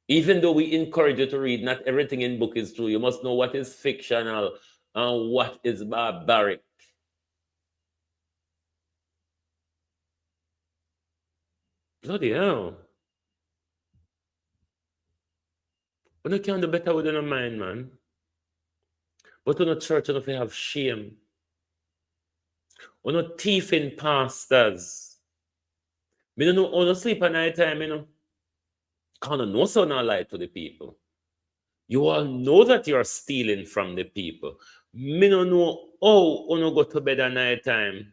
S3: Even though we encourage you to read, not everything in book is true. You must know what is fictional and what is barbaric. Bloody hell. But you can do better with your mind, man. But in the church, if you have shame. We're not thieving pastors. We don't know how to sleep at night time, you know. Can't know so not lie to the people. You all know that you're stealing from the people. Me don't know how you go to bed at night time.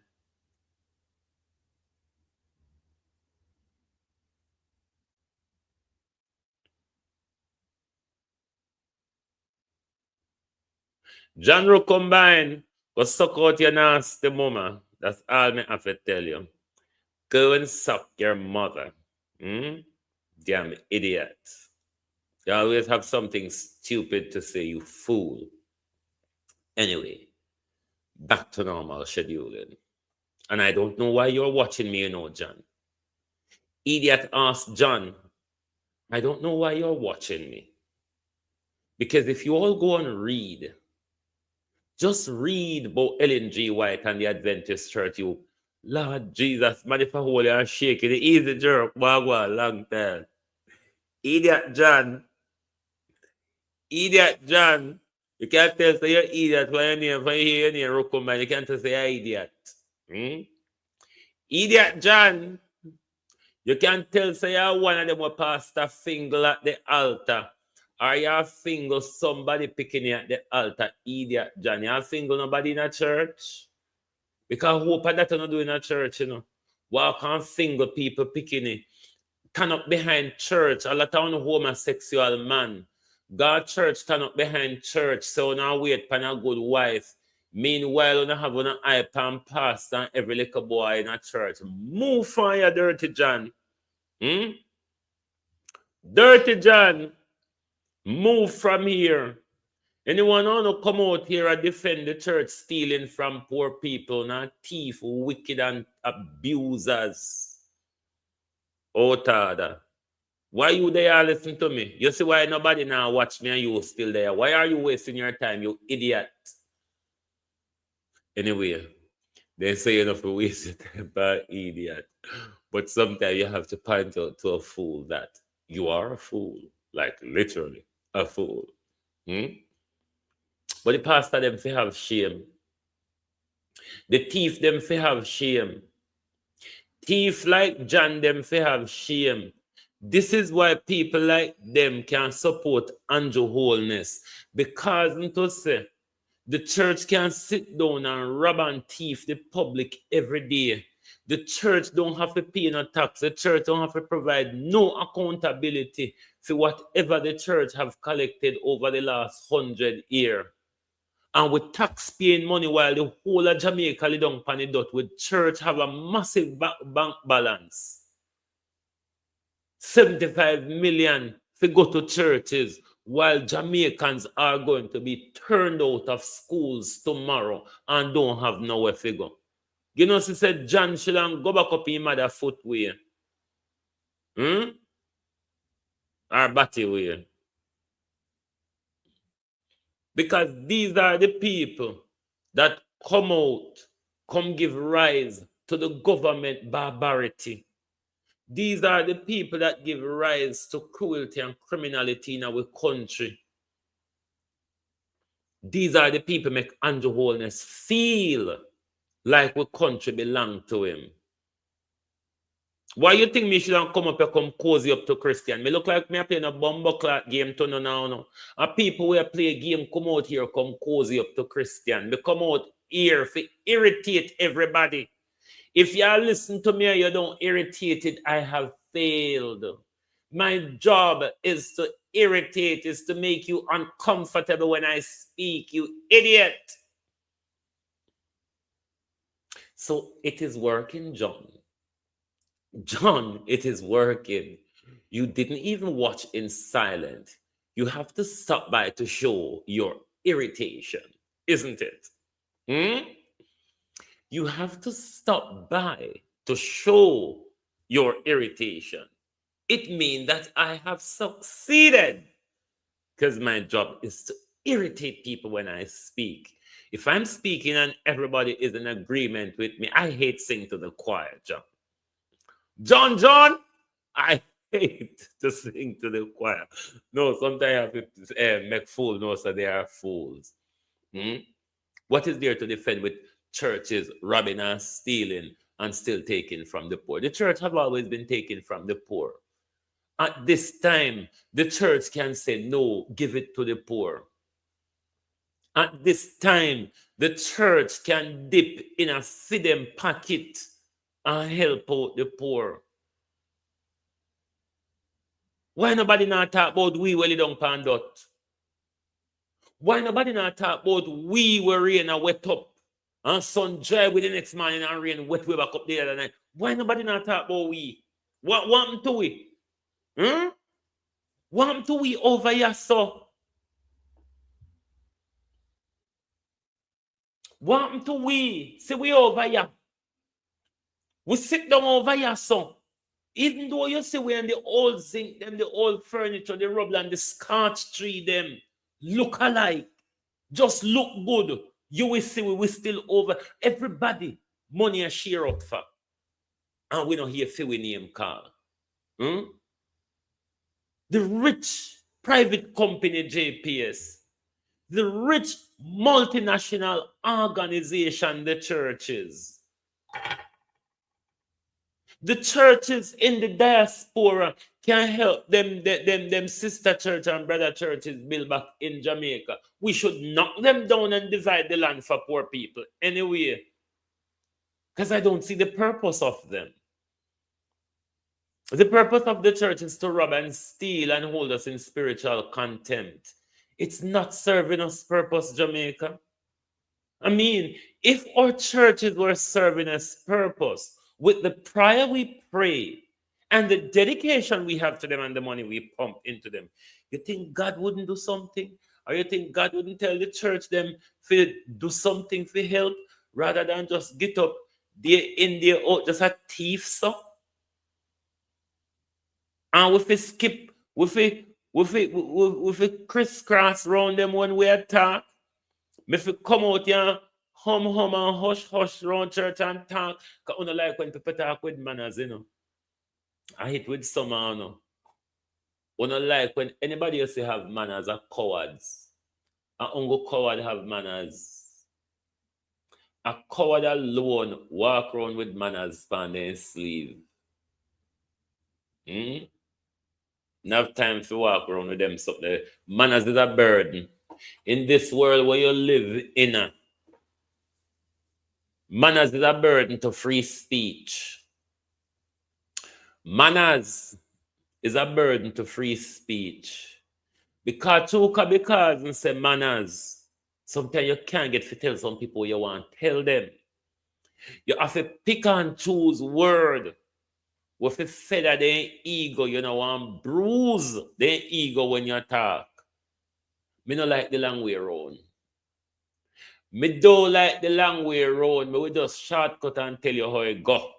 S3: John Rook combine, go suck out your nasty mama. That's all me have to tell you. Go and suck your mother. Damn idiot. You always have something stupid to say, you fool. Anyway, back to normal scheduling. And I don't know why you're watching me, you know, John. Idiot asked John, I don't know why you're watching me. Because if you all go and read, just read about Ellen G. White and the Adventist Church, you, Lord Jesus, man, if I hold you and shake it, the easy jerk, wagwa, long time. Idiot John. Idiot John. You can't tell say you're idiot when you hear your name recommend. You can't tell say you're idiot. Idiot John. You can tell say you're one of them who pastor finger at the altar. Or you finger somebody picking you at the altar. Idiot John. You finger nobody in a church. Because hope that you're not doing a church, you know. Walk and finger people picking it. Stand up behind church. A lot of homosexual man. God church stand up behind church. So now wait for a good wife. Meanwhile, you have an eye pan pastor and every little boy in a church. Move from your dirty John. Dirty John. Move from here. Anyone want to come out here and defend the church stealing from poor people, not thief, wicked and abusers? Oh, Tada. Why you there listen to me? You see why nobody now watch me and you still there? Why are you wasting your time, you idiot? Anyway, they say enough to waste your time by idiot. But sometimes you have to point out to a fool that you are a fool. Like literally a fool. But the pastor them fi have shame. The thief them fi have shame. Thief like John them fi have shame. This is why people like them can support Andrew Holness. Because to say, the church can sit down and rob and thief the public every day. The church don't have to pay no tax. The church don't have to provide no accountability for whatever the church have collected over the last 100 years. And with tax paying money while the whole of Jamaica lay down pan the dot, with church have a massive bank balance. 75 million to go to churches while Jamaicans are going to be turned out of schools tomorrow and don't have nowhere to go. You know, she said John shouldn't go back up in mother footway. Or batty way. Because these are the people that come give rise to the government barbarity. These are the people that give rise to cruelty and criminality in our country. These are the people make Andrew Holness feel like our country belong to him. Why you think me shouldn't come up and come cozy up to Christian? Me look like me playing a bumble clock game to now. And people who play a game come out here, come cozy up to Christian. Me come out here to irritate everybody. If you listen to me and you don't irritate it, I have failed. My job is to irritate, is to make you uncomfortable when I speak, you idiot. So it is working, John. John, it is working. You didn't even watch in silent. You have to stop by to show your irritation, isn't it? You have to stop by to show your irritation. it means that I have succeeded. Because my job is to irritate people when I speak. If I'm speaking and everybody is in agreement with me, I hate singing to the choir, John. John, I hate to sing to the choir. No, sometimes I have to make fools know so they are fools. What is there to defend with churches robbing and stealing and still taking from the poor? The church have always been taken from the poor. At this time, the church can say, no, give it to the poor. At this time, the church can dip in a feeding pocket and help out the poor. Why nobody not talk about we well don't pan dot? Why nobody not talk about we were rain and wet up and sun dry with the next morning and rain wet way back up the other night? Why nobody not talk about we? What happened to we? What happened to we over here, so? What happened to we? See, we over here. We sit down over here, so. Even though you see we in the old zinc, them, the old furniture, the rubble and the scotch tree, them look alike. Just look good. You will see we still over. Everybody, money a share up for. And we don't hear for we name call. The rich private company JPS, the rich multinational organization, the churches. The churches in the diaspora can help them sister church and brother churches build back in Jamaica. We should knock them down and divide the land for poor people anyway. Because I don't see the purpose of them. The purpose of the church is to rob and steal and hold us in spiritual contempt. It's not serving us purpose, Jamaica. I mean, if our churches were serving us purpose, with the prayer we pray and the dedication we have to them and the money we pump into them, you think God wouldn't do something? Or you think God wouldn't tell the church them to do something for help rather than just get up there in there, just a thief, so? And if we skip, if we crisscross round them when we attack, if we come out here, hum and hush round church and talk, because I don't like when people talk with manners, you know. I hate with some, you know. I don't like when anybody else have manners are cowards. A only coward have manners. A coward alone walk around with manners on their sleeve. Enough time to walk around with them. So the manners is a burden. In this world where you live in, manners is a burden to free speech. Manners is a burden to free speech. Because and say manners, sometimes you can't get to tell some people you want to tell them. You have to pick and choose word. With a feather their ego, you know, and bruise their ego when you talk. Me no like the long way around. Me don't like the long way around. Me will just shortcut and tell you how it go.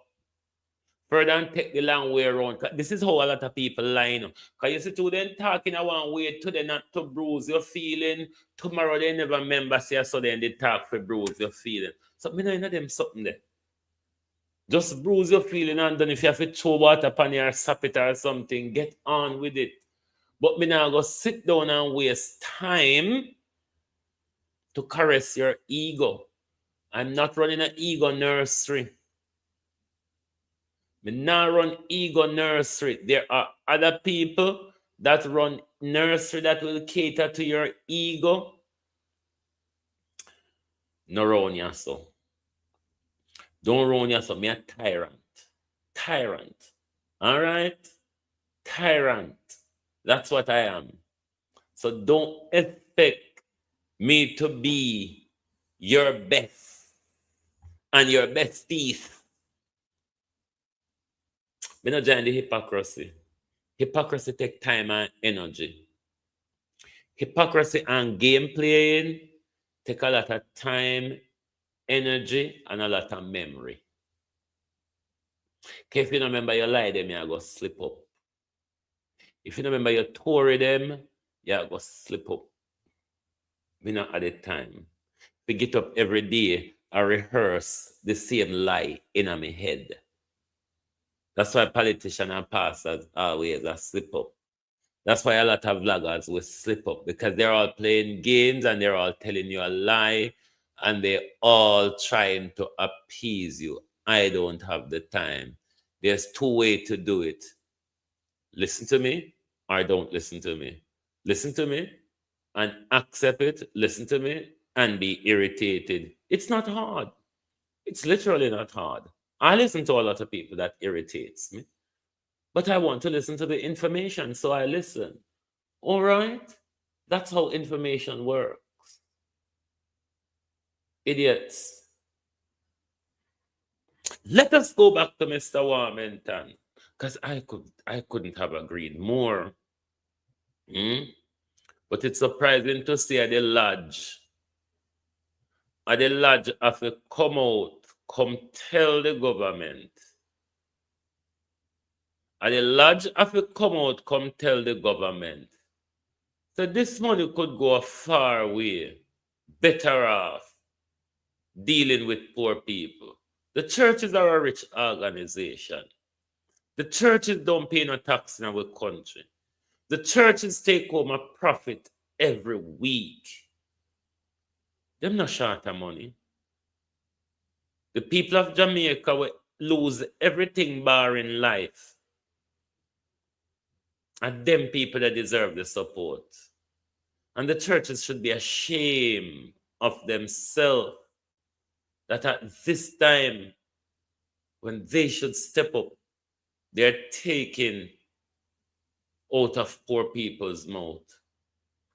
S3: Further and take the long way around. This is how a lot of people lie. Because you see to them talking a one way, to them not to bruise your feeling. Tomorrow they never remember say so then they talk for bruise your feeling. So me know them something there. Just bruise your feeling and then if you have to throw water upon your sap it or something, get on with it. But me now go sit down and waste time to caress your ego. I'm not running an ego nursery. Me not run ego nursery. There are other people that run nursery that will cater to your ego. No run yourself. Don't run yourself. Me a tyrant. Tyrant. All right? Tyrant. That's what I am. So don't expect me to be your best and your besties. Me not join the hypocrisy. Hypocrisy take time and energy. Hypocrisy and game playing take a lot of time, energy, and a lot of memory. Okay, if you don't remember your lie, then I go slip up. If you remember your Tory them, yeah, go slip up. We not at the time. We get up every day and rehearse the same lie in my head. That's why politicians and pastors always slip up. That's why a lot of vloggers will slip up, because they're all playing games and they're all telling you a lie and they're all trying to appease you. I don't have the time. There's two ways to do it. Listen to me or don't listen to me. Listen to me and accept it. Listen to me and be irritated. It's not hard. It's literally not hard. I listen to a lot of people that irritates me, but I want to listen to the information, so I listen. All right? That's how information works. Idiots. Let us go back to Mr. Warmington, because I couldn't have agreed more. But it's surprising to see at the lodge have to come out, come tell the government. At the lodge have to come out, come tell the government. So this money could go a far way, better off dealing with poor people. The churches are a rich organization. The churches don't pay no tax in our country. The churches take home a profit every week. They're not short of money. The people of Jamaica will lose everything barring life. And them people that deserve the support. And the churches should be ashamed of themselves that at this time, when they should step up, they're taking out of poor people's mouth.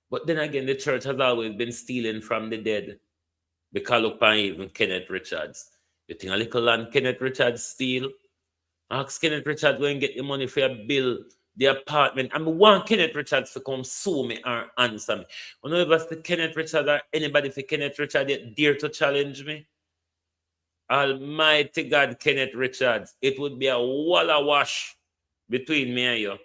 S3: But then again, the church has always been stealing from the dead. Because look at even Kenneth Richards. You think a little land Kenneth Richards steal? Ask Kenneth Richards go and get the money for your bill, the apartment. I want Kenneth Richards to come sue me or answer me. When I was the Kenneth Richards or anybody for Kenneth Richards yet dare to challenge me? Almighty God, Kenneth Richards, it would be a walla wash between me and you.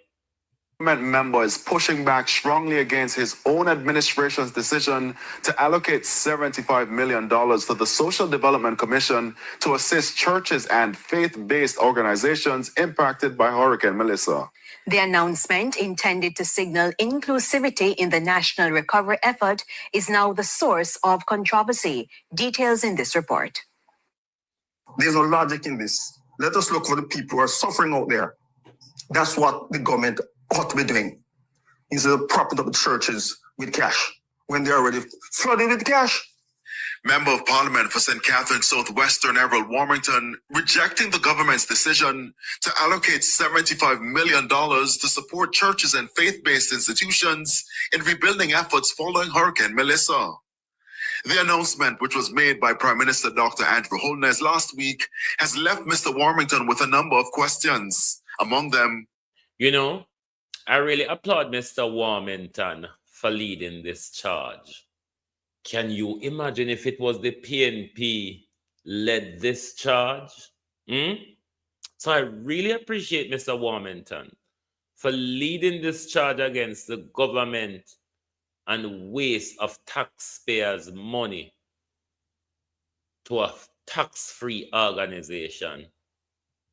S5: Member is pushing back strongly against his own administration's decision to allocate $75 million to the Social Development Commission to assist churches and faith-based organizations impacted by Hurricane Melissa.
S6: The announcement, intended to signal inclusivity in the national recovery effort, is now the source of controversy. Details in this report.
S7: There's no logic in this. Let us look for the people who are suffering out there. That's what the government ought to be doing, instead of propping up the churches with cash when they're already flooded with cash.
S5: Member of Parliament for St. Catharines Southwestern Errol Warmington rejecting the government's decision to allocate $75 million to support churches and faith-based institutions in rebuilding efforts following Hurricane Melissa. The announcement, which was made by Prime Minister Dr. Andrew Holness last week, has left Mr. Warmington with a number of questions. Among them,
S3: you know, I really applaud Mr. Warmington for leading this charge. Can you imagine if it was the PNP led this charge? So I really appreciate Mr. Warmington for leading this charge against the government and waste of taxpayers' money to a tax-free organization.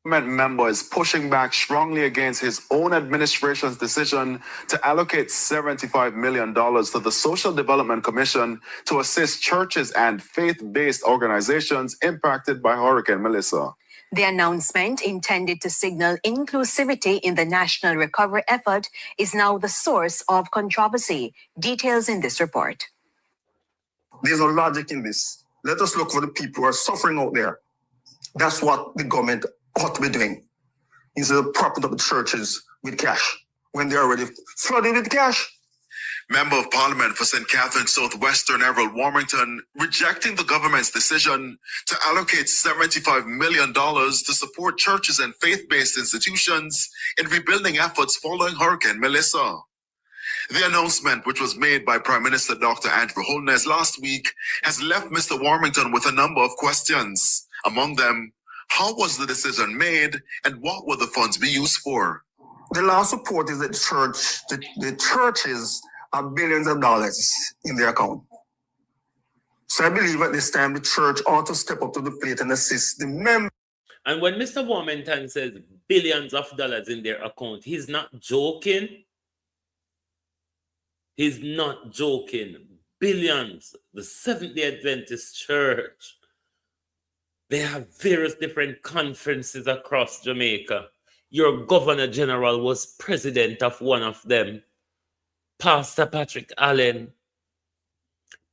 S5: Member is pushing back strongly against his own administration's decision to allocate $75 million to the Social Development Commission to assist churches and faith-based organizations impacted by Hurricane Melissa.
S6: The announcement, intended to signal inclusivity in the national recovery effort, is now the source of controversy. Details in this report.
S7: There's no logic in this. Let us look for the people who are suffering out there. That's what the government ought to be doing, instead of propping up the churches with cash when they're already flooded with cash.
S5: Member of Parliament for St. Catharines Southwestern Errol Warmington rejecting the government's decision to allocate $75 million to support churches and faith-based institutions in rebuilding efforts following Hurricane Melissa. The announcement, which was made by Prime Minister Dr. Andrew Holness last week, has left Mr. Warmington with a number of questions. Among them, how was the decision made and what will the funds be used for?
S7: The last report is that the churches have billions of dollars in their account. So I believe at this time the church ought to step up to the plate and assist the members.
S3: And when Mr. Warmington says billions of dollars in their account, he's not joking. He's not joking. Billions. The Seventh-day Adventist Church. They have various different conferences across Jamaica. Your Governor General was president of one of them. Pastor Patrick Allen.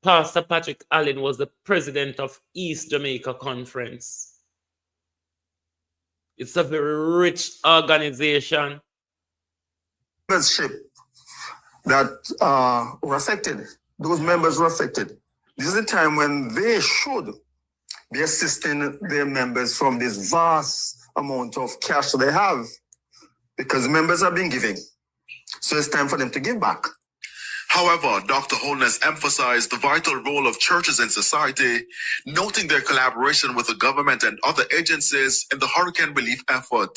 S3: Pastor Patrick Allen was the president of East Jamaica Conference. It's a very rich organization.
S7: Membership that were affected. Those members were affected. This is a time when they should be assisting their members from this vast amount of cash they have, because members have been giving. So it's time for them to give back.
S5: However, Dr. Holness emphasized the vital role of churches in society, noting their collaboration with the government and other agencies in the hurricane relief effort.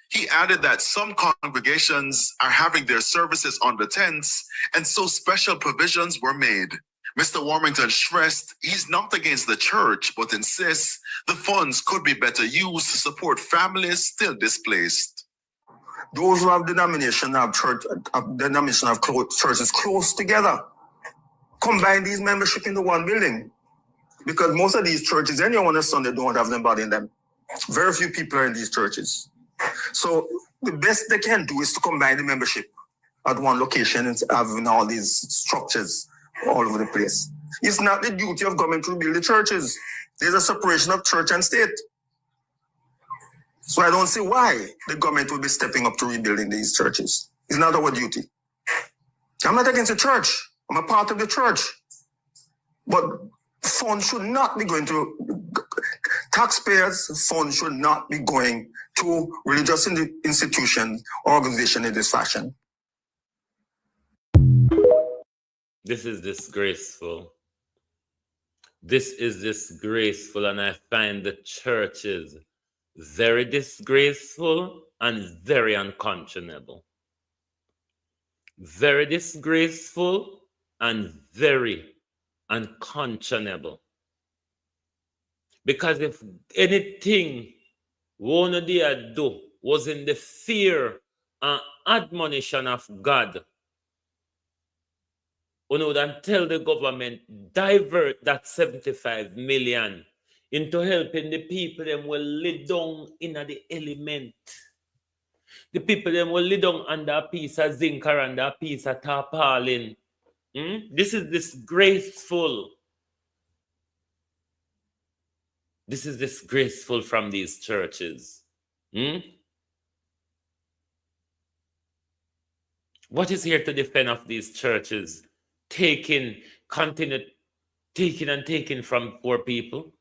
S5: He added that some congregations are having their services under tents, and so special provisions were made. Mr. Warmington stressed he's not against the church, but insists the funds could be better used to support families still displaced.
S7: Those who have denomination have churches close together. Combine these membership into one building. Because most of these churches, anyone on a Sunday don't have anybody in them. Very few people are in these churches. So the best they can do is to combine the membership at one location and having all these structures all over the place. It's not the duty of government to rebuild the churches. There's a separation of church and state. So I don't see why the government will be stepping up to rebuilding these churches. It's not our duty. I'm not against the church. I'm a part of the church. But funds should not be going to taxpayers. Funds should not be going to religious institutions or organizations in this fashion.
S3: This is disgraceful. This is disgraceful, and I find the churches very disgraceful and very unconscionable. Very disgraceful and very unconscionable. Because if anything one day do was in the fear and admonition of God, you know, then tell the government divert that 75 million into helping the people them will lay down in the element. The people them will lay down under a piece of zinc or under a piece of tarpaulin. This is disgraceful. This is disgraceful from these churches. What is here to defend of these churches? Continue taking from poor people.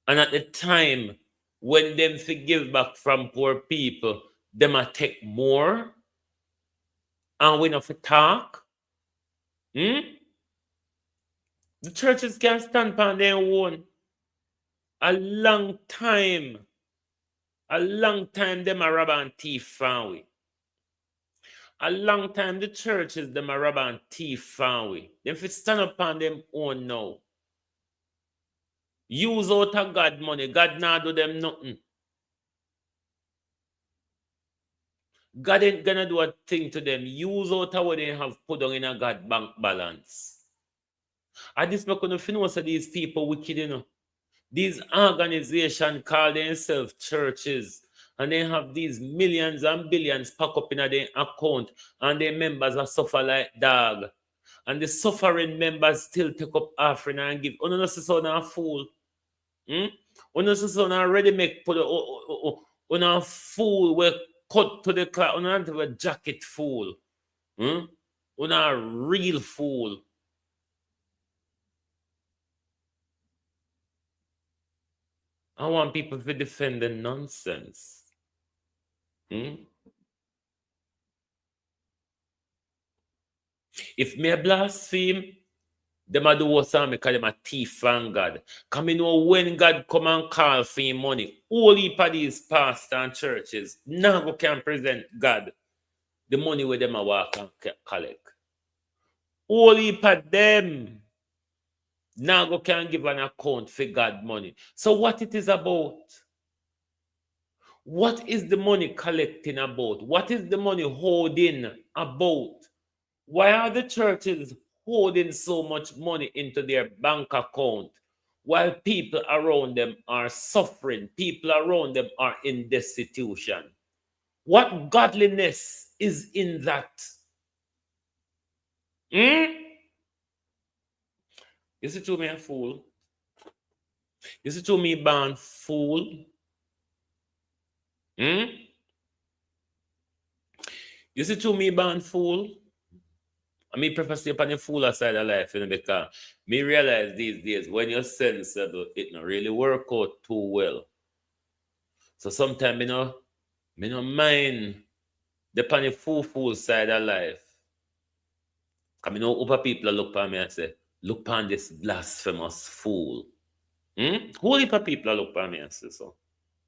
S3: And at the time when them forgive back from poor people, them a take more and we not for talk. The churches can stand on their own. A long time them a rob and thief found we. A long time the churches them a rob and thief found we. Them fit stand up on them own now. Use out of God money. God not do them nothing. God ain't gonna do a thing to them. Use out of what they have put on in a God bank balance. And this make you know so these people wicked, you know. These organizations call themselves churches, and they have these millions and billions packed up in their account, and their members are suffer like dog. And the suffering members still take up offering and give. Uno no see so na fool. Uno see so na ready make put a fool we cut to the cloth. Uno not have a jacket fool. Uno a real fool. I want people to defend the nonsense. If me blaspheme, Them a do what's on because them a thief from God. Because me know when God come and call for him money, all heap of these pastors and churches now can present God the money where them a walk and collect. All heap of them now can give an account for God money. So what it is about? What is the money collecting about? What is the money holding about? Why are the churches holding so much money into their bank account while people around them are suffering? People around them are in destitution. What godliness is in that? Hmm? Is it to me a fool? Is it to me born fool? Hmm? Is it to me born fool? I mean, prefer stay upon the fool side of life, you know, because me realize these days when you sense that it not really work out too well. So sometimes, me no mind the upon the fool side of life. Because me know other people look upon me and say, look upon this blasphemous fool. Whole heap of people look upon me and say so.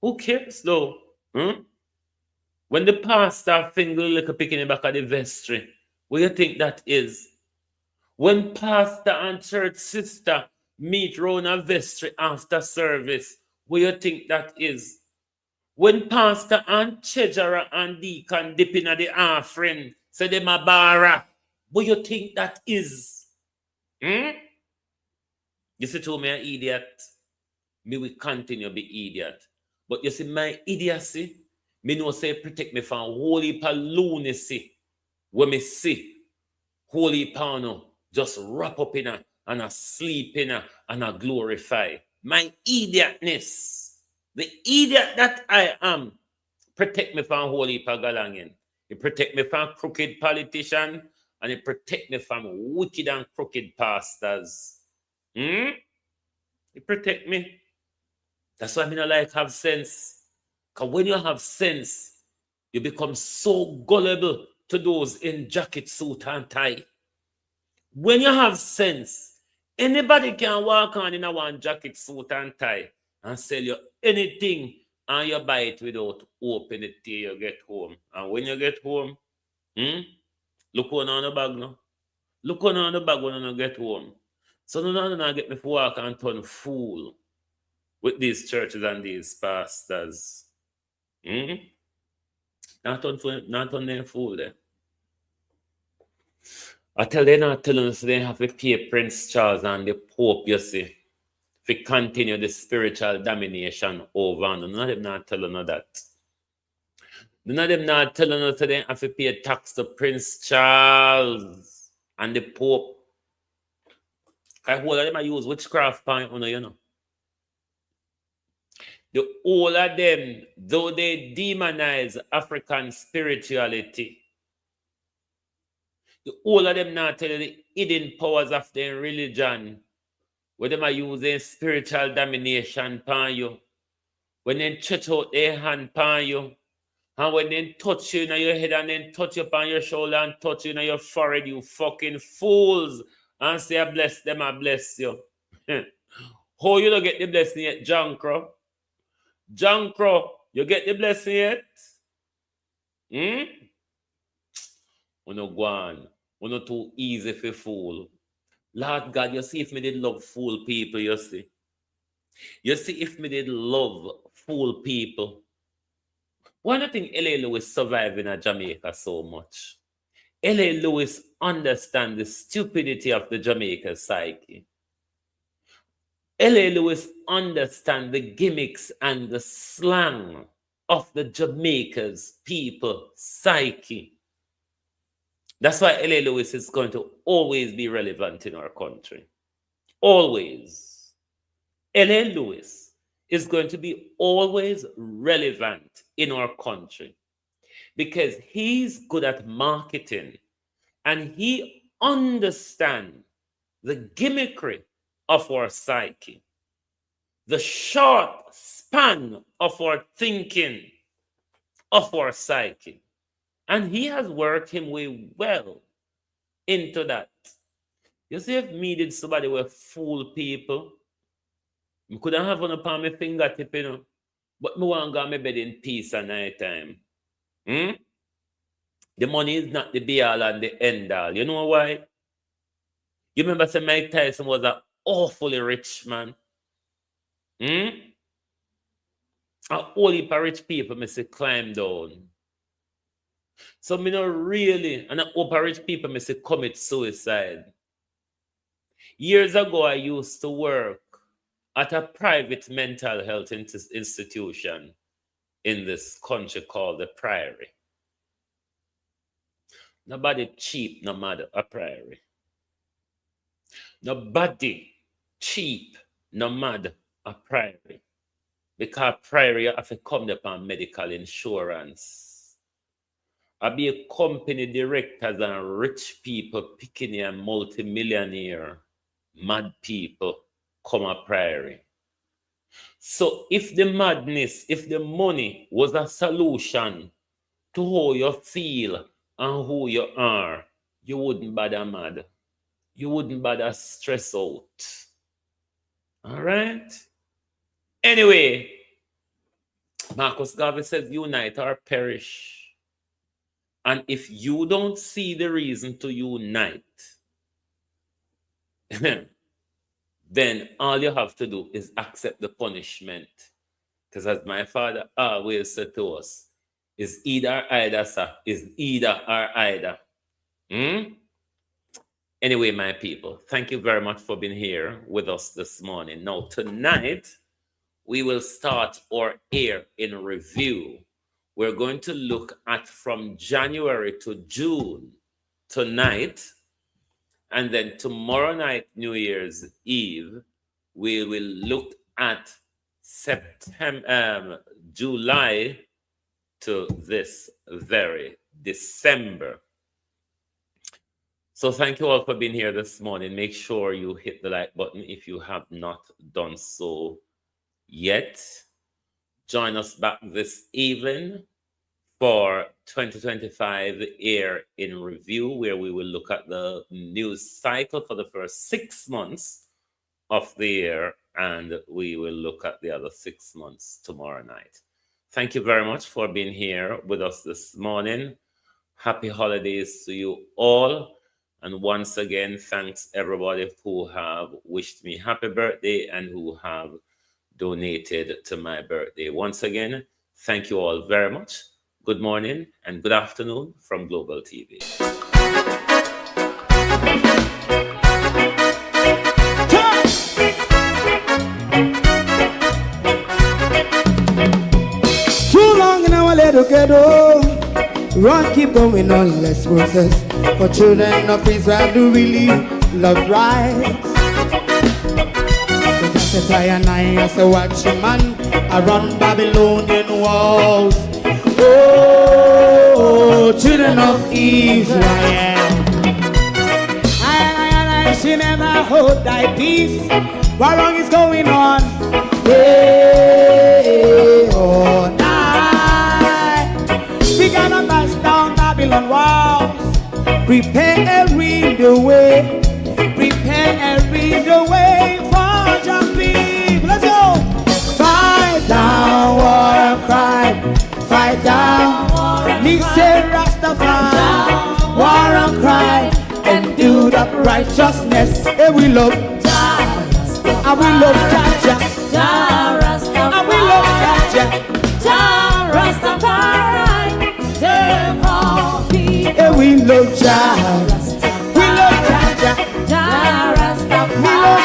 S3: Who cares though? When the pastor finger like a pick in the back of the vestry, what do you think that is? When pastor and church sister meet round a vestry after service, what do you think that is? When pastor and treasurer and deacon dip in the offering, say them a bara, what do you think that is? You see to me an idiot, me will continue to be idiot. But you see my idiocy, me know say protect me from whole heap of lunacy when me see holy pano just wrap up in a and a sleep in a and a glorify. My idiotness, the idiot that I am, protect me from holy pagalangin. It protect me from crooked politician and it protect me from wicked and crooked pastors. It protect me. That's why I mean I like have sense. Because when you have sense, you become so gullible to those in jacket, suit, and tie. When you have sense, anybody can walk on in a one jacket, suit, and tie and sell you anything and you buy it without opening it till you get home. And when you get home, look on the bag now. Look on the bag when you get home. So no get me to walk and turn fool with these churches and these pastors. Not on them fool there. I tell them not telling us they have to pay Prince Charles and the Pope, you see, to continue the spiritual domination over. And none of them not telling us that. None of them not telling us they have to pay tax to Prince Charles and the Pope. I whole of them I use witchcraft point, you know. The whole of them, though they demonize African spirituality, the whole of them now tell you the hidden powers of their religion, where them are using spiritual domination upon you, when they stretch out their hand upon you, and when they touch you in your head and then touch you upon your shoulder and touch you in your forehead, you fucking fools, and say I bless them, I bless you. How you don't get the blessing yet, John Crow? John Crow, you get the blessing yet? We no go on. We not too easy for fool. Lord God, you see if me did love fool people, you see. You see if me did love fool people. Why do you think L.A. Lewis survive in Jamaica so much? L.A. Lewis understand the stupidity of the Jamaican psyche. L.A. Lewis understand the gimmicks and the slang of the Jamaica's people psyche. That's why L.A. Lewis is going to always be relevant in our country. Always. L.A. Lewis is going to be always relevant in our country because he's good at marketing and he understands the gimmickry of our psyche, the short span of our thinking of our psyche. And he has worked him way well into that. You see, if me did somebody will fool people, I couldn't have one upon my fingertip, you know. But me want to go to my bed in peace at night time. The money is not the be all and the end all. You know why? You remember say Mike Tyson was an awfully rich man. A whole heap of rich people may say climb down. So me not really, and a whole rich people may say commit suicide. Years ago, I used to work at a private mental health institution in this country called the Priory. Nobody cheap, no matter a Priory. Nobody cheap, no matter a Priory. Because Priory have to come upon medical insurance. I be a company directors and rich people picking a multi-millionaire, mad people come a Priory. So if the madness, if the money was a solution to how you feel and who you are, you wouldn't bother mad. You wouldn't bother stress out. All right? Anyway, Marcus Garvey says, unite or perish. And if you don't see the reason to unite, then all you have to do is accept the punishment. Because as my father always said to us, is either either, sir. Is either or either. Anyway, my people, thank you very much for being here with us this morning. Now, tonight, we will start our year in review. We're going to look at from January to June tonight. And then tomorrow night, New Year's Eve, we will look at July to this very December. So thank you all for being here this morning. Make sure you hit the like button if you have not done so yet. Join us back this evening for 2025 Year in Review, where we will look at the news cycle for the first 6 months of the year, and we will look at the other 6 months tomorrow night. Thank you very much for being here with us this morning. Happy holidays to you all. And once again, thanks everybody who have wished me happy birthday and who have donated to my birthday. Once again, thank you all very much. Good morning and good afternoon from Global TV.
S2: Too long in our little ghetto, run keep going on, let's process. For children of Israel do really love rights. So just as I and I as a watching man, I run Babylonian walls. Oh, children of Israel, I should never hold thy peace. What wrong is going on? Hey, oh, night. We gotta bust down Babylon walls. Prepare the way. Prepare the way for your people. Let's go. Fight down, war cry. Fight down, Mr Rastafari, war and cry, and do the righteousness. And we love Jah, and we love Jah, and we love Jah, Rastafari, save all people. And we love Jah, we love Jah, Rastafari, we love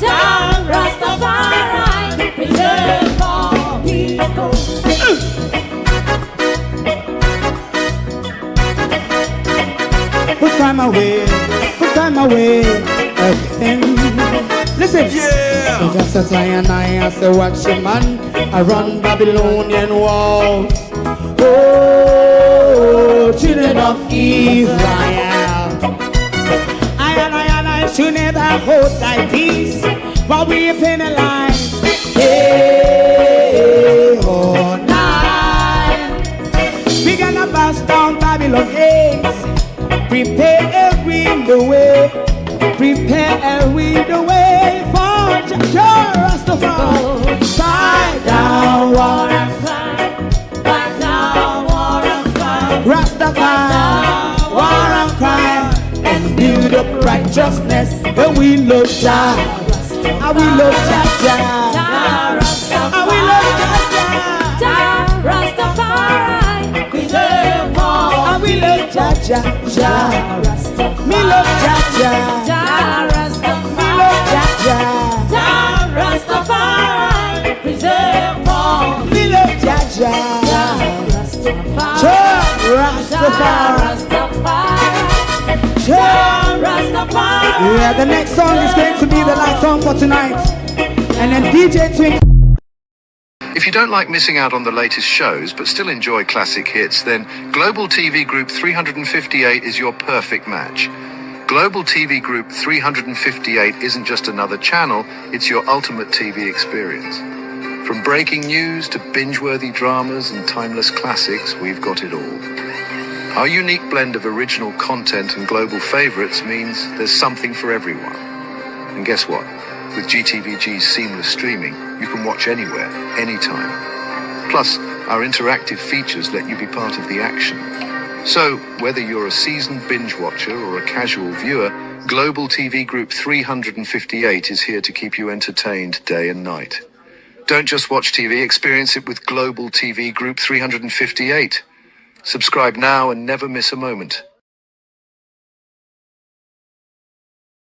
S2: Jah, Rastafari, save all people. Put time away again. Listen, yeah. Just as I and I as a watching man, I run Babylonian walls. Oh, children of Israel, I and I should never hold thy peace while we penalize. Hey, oh, night. We gonna bust down Babylon gates. Prepare the way. love Jah. And we love Jah Jah. And we love Jah Jah. Rastafari, preserve all. And we love Jah Jah Jah. Me love Jah Jah. Me love Jah Jah. Rastafari, preserve all. Me love Jah Jah. Rastafari. Yeah, the next song is going to be the last song for tonight. And then DJ Twink.
S8: If you don't like missing out on the latest shows but still enjoy classic hits, then Global TV Group 358 is your perfect match. Global TV Group 358 isn't just another channel, it's your ultimate TV experience. From breaking news to binge-worthy dramas and timeless classics, we've got it all. Our unique blend of original content and global favorites means there's something for everyone. And guess what? With GTVG's seamless streaming, you can watch anywhere, anytime. Plus, our interactive features let you be part of the action. So, whether you're a seasoned binge watcher or a casual viewer, Global TV Group 358 is here to keep you entertained day and night. Don't just watch TV, experience it with Global TV Group 358. Subscribe now and never miss a moment.